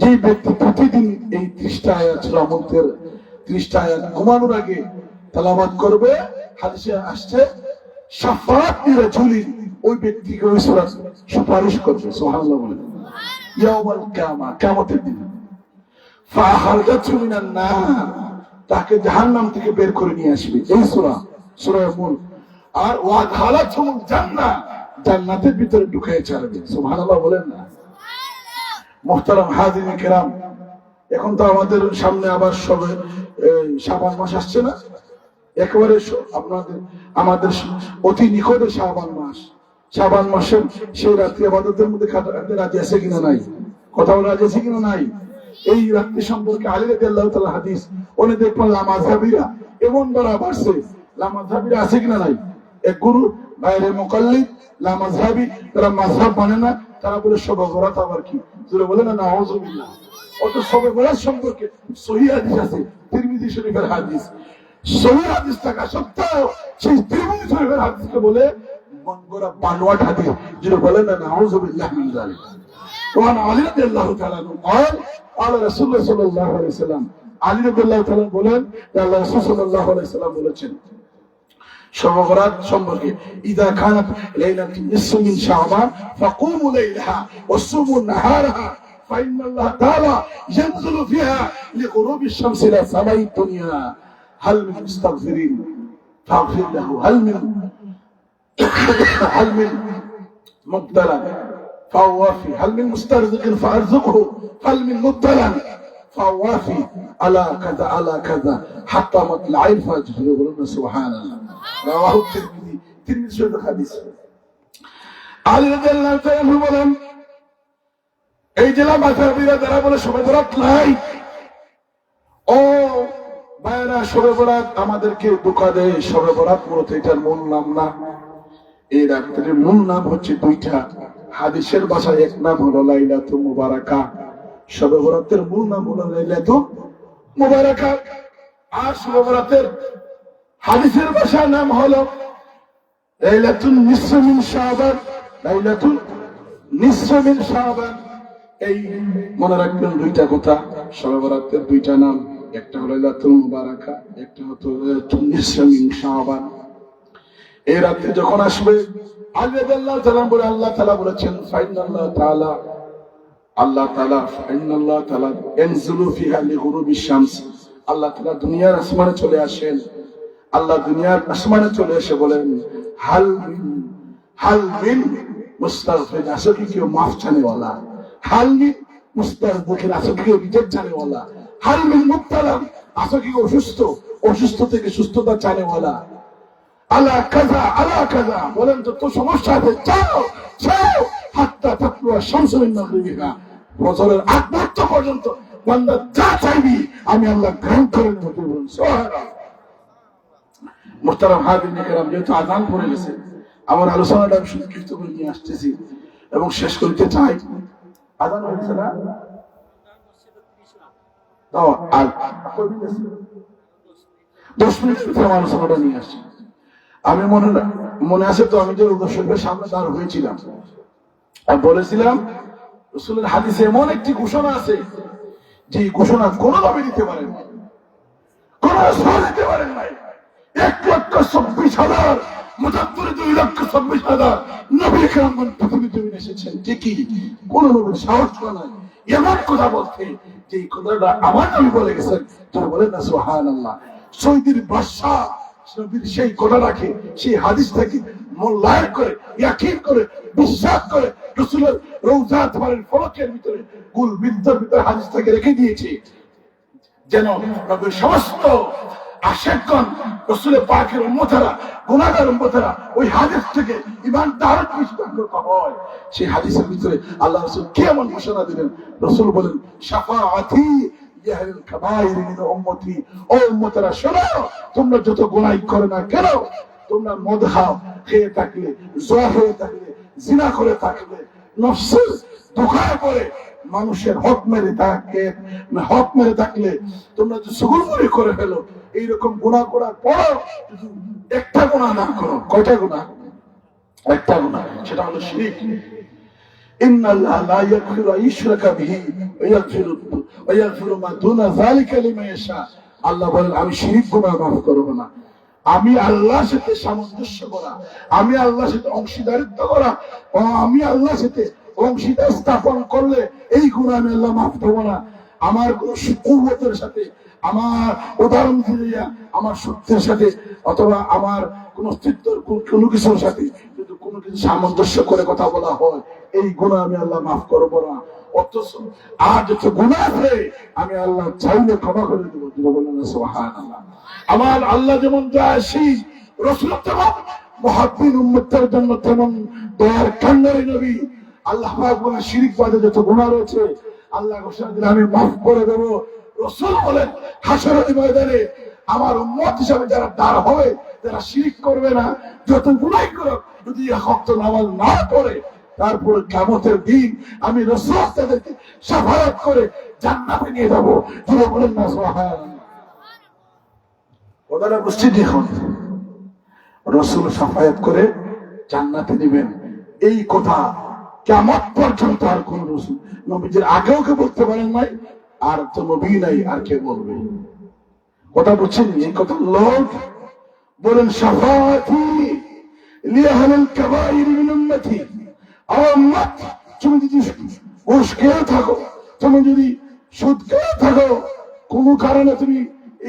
যে ব্যক্তি প্রতিদিন এই 30টা আয়াত সূরা মুলকের 30টা আয়াত ঘুমানোর আগে তেলাওয়াত করবে, হাদিসে আসছে শাফাআত লিরাজুলিন, ওই ব্যক্তিকে ওই সূরা সুপারিশ করবে। সুবহানাল্লাহ বলেন, ইয়াউমাল কিয়ামাহ, কিয়ামতের দিন। ফাহারাজাতু মিনান নার, তাকে জাহান্নাম থেকে বের করে নিয়ে আসবে, এই সূরা মুলক। আর ওয়াদখালাতুল জান্নাহ, জান্নাতের ভিতরে ঢুকিয়ে ছাড়বে। সুবহানাল্লাহ বলেন না? মুহতারাম হাজিরিন কিরাম, এখন তো আমাদের সামনে আবার সবে শাবান মাস আসছে না, একেবারে আমাদের অতি নিকটে শাবান মাস। শাবান মাসের সেই রাত্রি ইবাদতের মধ্যে কাটাতে রাজি আছে কিনা নাই? কথা বলা রাজি আছে কিনা নাই? এই রাত্রি সম্পর্কে আলী রাদিয়াল্লাহু তাআলা হাদিস, উনি দেখবেন লামাযাবিরা এমন দ্বারা বাড়ছে, লামাযাবিরা আছে কিনা নাই?
এক গুরু বাইরে মুকাল্লিদ লা মাযহাবি, তারা মাযহাব মানে না, তারা বলে শবে বরাত আবার কি, যারা বলে না নাউযুবিল্লাহ। অত শবে বরাত সম্পর্কে সহিহ হাদিস আছে, তিরমিজি শরীফের হাদিস। সহিহ হাদিস থাকা সত্ত্বেও সেই তিরমিজি শরীফের হাদিসকে বলে মনগড়া বানোয়াট হাদিস, যারা বলে না নাউযুবিল্লাহ মিন যালিক। وعن علي رضي الله تعالى عنه قال قال رسول الله صلى الله عليه وسلم, আলী রাদিয়াল্লাহু তাআলা বলেন আল্লাহ রাসূল সাল্লাল্লাহু আলাইহি ওয়াসাল্লাম বলেছেন শবে বরাত সম্পর্কে, ইযা কানাত লাইলাতুন নিসফি মিন শাবান ফাকুমু লাইলাহা ওয়াসুমু নাহারাহা ফাইন্নাল্লাহ তাআলা ইয়ানজিলু ফিহা লিগুরুবি শামসি ইলা সামাই দুনিয়া হাল মিন মুস্তাগফিরিন ফাগফির লাহু হাল মিন মুবতালা فوافي هل من مسترزق فارزقه هل من مبتلى فوافي على كذا على كذا حتى مطلع الفجر. يقولون سبحان الله. رواه الترمذي. الترمذي شو الحديث. علي رضي الله تعالى عنه বলেন এই জেলা মাথাবিরা যারা বলে শবে বরাত নাই, ও ভাইরা শবে বরাত আমাদেরকে ধোঁকা দেয়। শবে বরাত মূলত এটার মূল নাম না, এই রাত্রির মূল নাম হচ্ছে দুইটা। হাদিসের ভাষায় এক নাম হলো লাইলাতুল মুবারাকা, শবে বরাতের মূল নাম হলো লাইলাতুল মুবারাকা। আর শবে বরাতের হাদিসের ভাষার নাম হলো লাইলাতুন নিসফি মিন শাবান, লাইলাতুল নিসফি মিন শাবান। এই মনে রাখবেন দুইটা কথা, শবে বরাতের দুইটা নাম, একটা হলো লাইলাতুল মুবারাকা, একটা হলো লাইলাতুন নিসফি মিন শাবান। এই রাতে যখন আসবে আলী রাদিয়াল্লাহু তাআলা বলে আল্লাহ তাআলা বলেছেন ফাইনাল্লাহ তাআলা, আল্লাহ তাআলা ফাইনাল্লাহ তাআলা ইয়ানজিলু ফিহা লিগুরুবি শামস, আল্লাহ তাআলা দুনিয়ার আসমানে চলে আসেন। আল্লাহ দুনিয়ার আসমানে চলে এসে বলেন হাল মিন মুস্তাগফির, আসো কি কেউ মাফ চানে ওয়ালা, হাল মিন মুস্তাগফির, আসো কি কেউ রিজেক্ট চানে ওয়ালা, হাল মিন মুবতালা, আসো কি অসুস্থ থেকে সুস্থতা চানে ওয়ালা, আলা কাযা আলা কাযা, বলেন তো সমস্যা আছে, চাও চাও হাত্তা তাতলুয়া শামসু মিন মাগরিবিহা, ফজরের আগ মুহূর্ত পর্যন্ত বান্দা যা চাইবি আমি আল্লাহ গ্রহণ করে নেব। বলুন সুবহানাল্লাহ। মুহতারাম হাজিরিন কিরাম, যেহেতু আযান পড়ে গেছে, আমার আলোচনাটা আমি সংক্ষিপ্ত করে নিয়ে আসতেছি এবং শেষ করতে চাই। আযান হয়েছে না? দাও আর 10 মিনিট ভিতরে আমার আলোচনাটা নিয়ে আসছি। আমি মনে আছে তো, আমি যে রসুলের সামনে দাঁড় হয়েছিলাম আর বলেছিলাম রসুলের হাদিসে এমন একটি ঘোষণা আছে যে ঘোষণা কোনোভাবে দিতে পারেন না, কোন দিতে পারেন নাই। 1,26,000 মুজাদ্দিদ 2,26,000 নবী কেরামগণ পৃথিবীতে এসেছেন, ঠিকই কোন নবীর সাহস করে নাই এমন কথা বলতে, যে কথাটা আমার নবী বলে গেছেন। যারা বলেন না সুবহানাল্লাহ। সৌদির বাদশা সেই কথা রাখে, সেই হাদিসটাকে মূল্যায়ন করে, ইয়াকিন করে, বিশ্বাস করে রাসূলের রওজা তোমারের ফলকের ভিতরে কুল বিদ্যার ভিতরে হাদিসটাকে রেখে দিয়েছে, যেন নবীর সমস্ত আশিকগণ রাসূলের পাকের উম্মতেরা, গুনাহগার উম্মতেরা ওই হাদিস থেকে ঈমান ধারণ করতে হয়। সেই হাদিসের ভিতরে আল্লাহ রাসূল কেমন ঘোষণা দিলেন, রাসূল বলেন শাফাআতি ইয়াহলুল কাবাইর মিন উম্মতি, ও উম্মতেরা শোনো, তোমরা যত গুনাহ করো না কেন, তোমরা মদ খাও, খেয়ে থাকলে, জুয়া হয়ে থাকলে, জিনা করে থাকলে, নফসের ধোঁকায় পড়ে মানুষের হক মেরে থাকলে, তোমরা যদি সুগুলমুড়ি করে ফেলো, এইরকম গুনাহ করার পর একটা গুনাহ না করো, কয়টা গুনাহ? একটা গুনাহ, সেটা হলো শিরক। ইন্নাল্লাহ লা ইয়াগফিরু আন ইউশরাকা বিহি ওয়া ইয়াগফিরু মা দুনা যালিকা লিমান ইয়াশা। আল্লাহ বলেন আমি শিরক গুনাহ মাফ করব না। আমি আল্লাহর সাথে সামঞ্জস্য করা, আমি আল্লাহর সাথে অংশীদারিত্ব করা, আমি আল্লাহর সাথে অংশীদার স্থাপন করলে এই গুনাহ আমি আল্লাহ মাফ করব না। আমার কোন কুওয়াতের সাথে, আমার উদাহরণ দিয়ে আমার সত্যের সাথে, অথবা আমার কোন অস্তিত্বের কোনো কিছুর সাথে যদি কোনো কিছু সামঞ্জস্য করে কথা বলা হয়, এই গুনাহ আমি আল্লাহ মাফ করবো না। অথচ আর যত গুনাহ আছে আমি আল্লাহ চাইলে ক্ষমা করে দেবো। বলেন সুবহানাল্লাহ। আমার আল্লাহ যেমন দয়াশী, রাসূল তেমন মুহাব্বিন উম্মতের জন্য তেমন দয়ার কান্ডারি নবী। আল্লাহ পাক বলেন শিরক বাদে যত গুনাহ রয়েছে আল্লাহ ঘোষণা দিলে আমি মাফ করে দেবো। রাসূল বলেন হাসরের ময়দানে আমার উম্মত হিসাবে যারা দাঁড় হবে, যারা শিরক করবে না, যত গুনাহ করো, যদি এক ওয়াক্ত নামাজ না পড়ে, তারপর কিয়ামতের দিন আমি রাসূল তাদেরকে শাফাআত করে জান্নাতে নিয়ে যাব। জোরে বলেন না সুবহানাল্লাহ। কথাটা বুঝছি দেখুন, রাসূল শাফাআত করে জান্নাতে নেবেন, এই কথা কিয়ামত পর্যন্ত আর কোন রাসূল নবীজির আগেও কে বলতে পারেন নাই, আর তো নবী নাই, আর কে বলবে? কথা বুঝছেন? এই কথা লোক বলেন শাফাআতি লিআহলিল কাবাইর মিন উম্মতি। উম্মত, তুমি যদি ঘুষ খেয়ে থাকো, তুমি যদি সুদ খেয়ে থাকো, কোন কারণে তুমি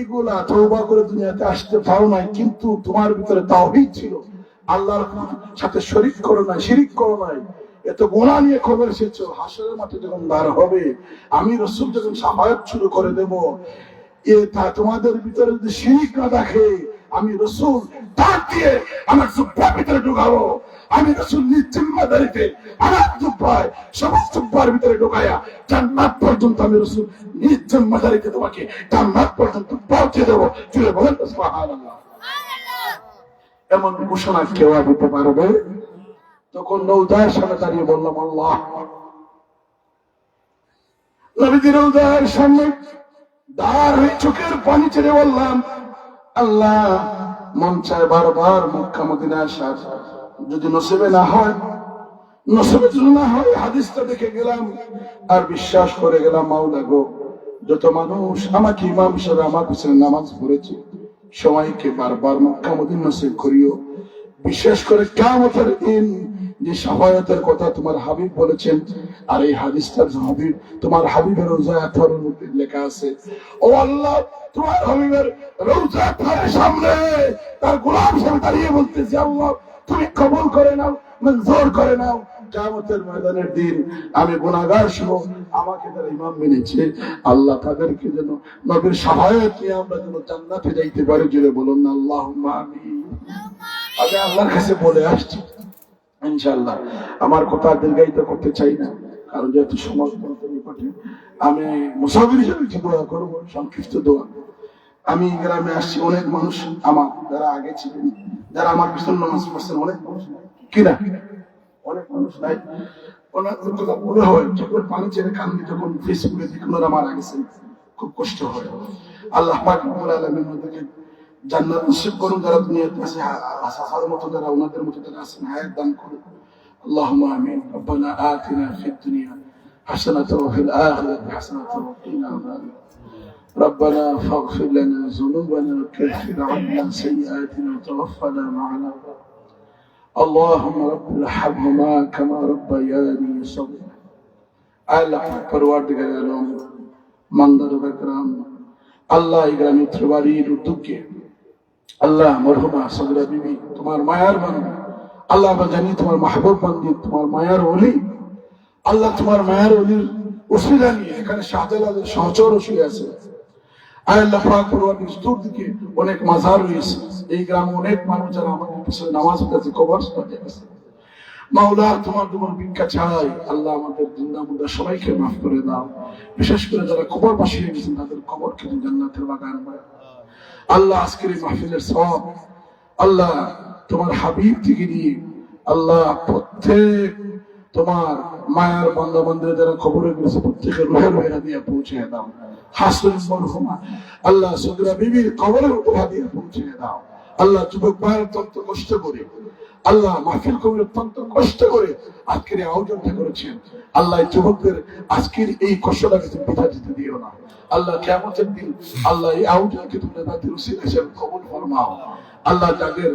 এগুলা তওবা করে দুনিয়াতে আসতে পারো নাই, কিন্তু তোমার ভিতরে তাওহীদ ছিল, আল্লাহর সাথে শরীক করো নাই, শিরিক করো নাই, এত গুনাহ নিয়ে খবর এসেছো, হাসরের মাঠে যখন বার হবে, আমি রাসূল যখন শাফাআত শুরু করে দেব, এটা তোমাদের ভিতরে যদি শিরিক না দেখে, আমি রাসূল ডাক দিয়ে আমার জুব্বার ভিতরে ঢুকাবো। আমি রাসূল নিজ জিম্মাদারিতে আমার জুব্বায় সমস্ত জুব্বার ভিতরে ঢুকায়া জান্নাত পর্যন্ত আমি রাসূল নিজ জিম্মাদারিতে তোমাকে জান্নাত পর্যন্ত পৌঁছে দেবো। চলে বলেন সুবহানাল্লাহ। এমন ঘোষণা কেউ দিতে পারবে? তখন নওদার সামনে দাঁড়িয়ে বললাম আল্লাহ। নবীজির রওজার সামনে দাঁড় হয়ে চোখের পানি ছেড়ে বললাম আল্লাহ, মন চায় বারবার মক্কা মদিনা আসার, যদি নসিবে না হয়, নসিবে যদি না হয়, হাদিসটা দেখে গেলাম আর বিশ্বাস করে গেলাম, মাওলা গো, যত মানুষ আমাকে ইমাম হিসেবে আমার পিছনে নামাজ পড়েছে, সবাইকে বারবার মক্কা মদিনা নসিব করিও। বিশেষ করে কিয়ামতের দিন যে শাফায়াতের কথা তোমার হাবিব বলেছেন, আর এই হাদিসটার হাবিব তোমার হাবিবের রওজায় আতহারের মধ্যে লেখা আছে। ও আল্লাহ, তোমার হাবিবের রওজা আতহারের সামনে তার গোলাম সামনে দাঁড়িয়ে বলতেছে, আল্লাহ তুমি কবুল করে নাও, মঞ্জুর করে নাও। কিয়ামতের ময়দানের দিন আমি গুনাহগার সহ আমাকে যারা ইমাম মেনেছে, আল্লাহ তাদেরকে যেন নবীর শাফায়াত নিয়ে আমরা যেন জান্নাতে যাইতে পারি। জুড়ে বলুন না আল্লাহুম্মা আমিন। আমি আল্লাহর কাছে বলে আসছি ইনশাআল্লাহ। আমার কথা দীর্ঘায়িত করতে চাই না, কারণ যেহেতু সময় নিকটে, আমি মুসাফির হিসেবে কি দোয়া করবো, সংক্ষিপ্ত দোয়া। আমি গ্রামে আসছি, অনেক মানুষ আমার যারা আগে ছিলেন, যারা আমার পিছনে নামাজ পড়ছেন, অনেক মানুষ কিনা, অনেক মানুষ নাই। ওনার কথা মনে হয় যখন পানি ছেড়ে কান্দি, যখন ফেসবুকে দেখুন ওরা মারা গেছেন, খুব কষ্ট হয়। আল্লাহ পাক রব্বুল আলামিন ওদেরকে জান্নাত নসিব করুন, যারা দুনিয়াতে আছে আসার মতো, যারা ওনাদের মতো যারা আছেন, হায়াত দান করুন। আল্লাহুম্মা আমিন। রব্বানা আতিনা ফিদ দুনিয়া হাসানাতাও ওয়া ফিল আখিরাতি হাসানাতাও ওয়া কিনা আযাবান্নার। ربنا فاغفر لنا ذنوبنا وكفر عنا سيئاتنا وتوفنا مع الأبرار. اللهم رب ارحمهما كما ربياني صغيرا. আল্লাহ পরওয়ারদিগার আলম, মানদারুল আকরাম, আল্লাহ এই গ্রামের ত্রিবাড়ির উদ্যোগে আল্লাহ মরহুমা সগরা বিবি তোমার মায়ার বান্দি, আল্লাহ আমরা জানি তোমার মাহবুব বান্দি, তোমার মায়ার ওলি, আল্লাহ তোমার মায়ার ওলির ওসিলা নিয়ে এখানে শাহজালালের সহচর শুয়ে আছে। আল্লাহ পাক পরওয়ারদিগার চতুর্দিকে অনেক মাজার রয়েছে, এই গ্রামে অনেক মানুষ যারা আমাদের পিছনে নামাজ পড়েছে, কবর হয়ে গেছে। মাওলা তোমার ভিক্ষা চাই, আল্লাহ আমাদের জিন্দা মুর্দা সবাইকে মাফ করে দাও। বিশেষ করে যারা কবর বাসী হয়ে গেছেন, তাদের কবরকে জান্নাতের বাগান বানাও। আল্লাহ আজকের এই মাহফিলের সওয়াব আল্লাহ তোমার হাবিব থেকে নিয়ে আল্লাহ প্রত্যেক তোমার মায়ার বান্দা বান্দীরা যারা কবরে গেছে, প্রত্যেকের রুহের হাদিয়া পৌঁছে দাও। হাসন মরহুমা আল্লাহ সগরা বিবির কবরের হাদিয়া পৌঁছে দাও। আল্লাহ যুবক ভাইয়ের অত্যন্ত কষ্ট করে, আল্লাহ মাহফিল কবির অত্যন্ত কষ্ট করে আজকের এই আয়োজনটা করেছেন। আল্লাহ যুবকদের আজকের এই কষ্টটাকে তুমি পিঠা দিতে দিও না। আল্লাহ কিয়ামতের দিন আল্লাহ এই আয়োজনকে তুমি তাদের উসিলা হিসেবে কবুল ফরমাও। আল্লাহ যাদের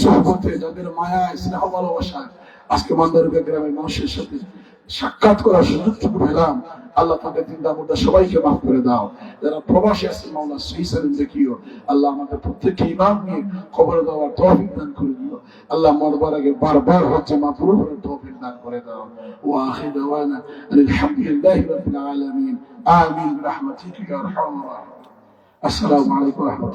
সোহবতে, যাদের মায়ায়, স্নেহ ভালোবাসায় আজকে মান্দারুগা গ্রামের মানুষের সাথে সাক্ষাৎ করার সুযোগটুকু পেলাম, আল্লাহ তাদের জিন্দা মুর্দা সবাইকে মাফ করে দাও। যারা প্রবাসী আছে মাওলা সহি সালিম দেখিও। আল্লাহ আমাদের প্রত্যেককে ইমাম নিয়ে খবর দেওয়ার তৌফিক দান করে দিও। আল্লাহ মরবার আগে বারবার হচ্ছে মাফরুহ করার তৌফিক দান করে দাও। ওয়া আখির দাওয়ানা আলহামদুলিল্লাহি রাব্বিল আলামিন। আমিন বিরহমাতিকা ইয়া আরহামার রাহিমিন। আসসালামু আলাইকুম ওয়া রাহমাতুল্লাহ।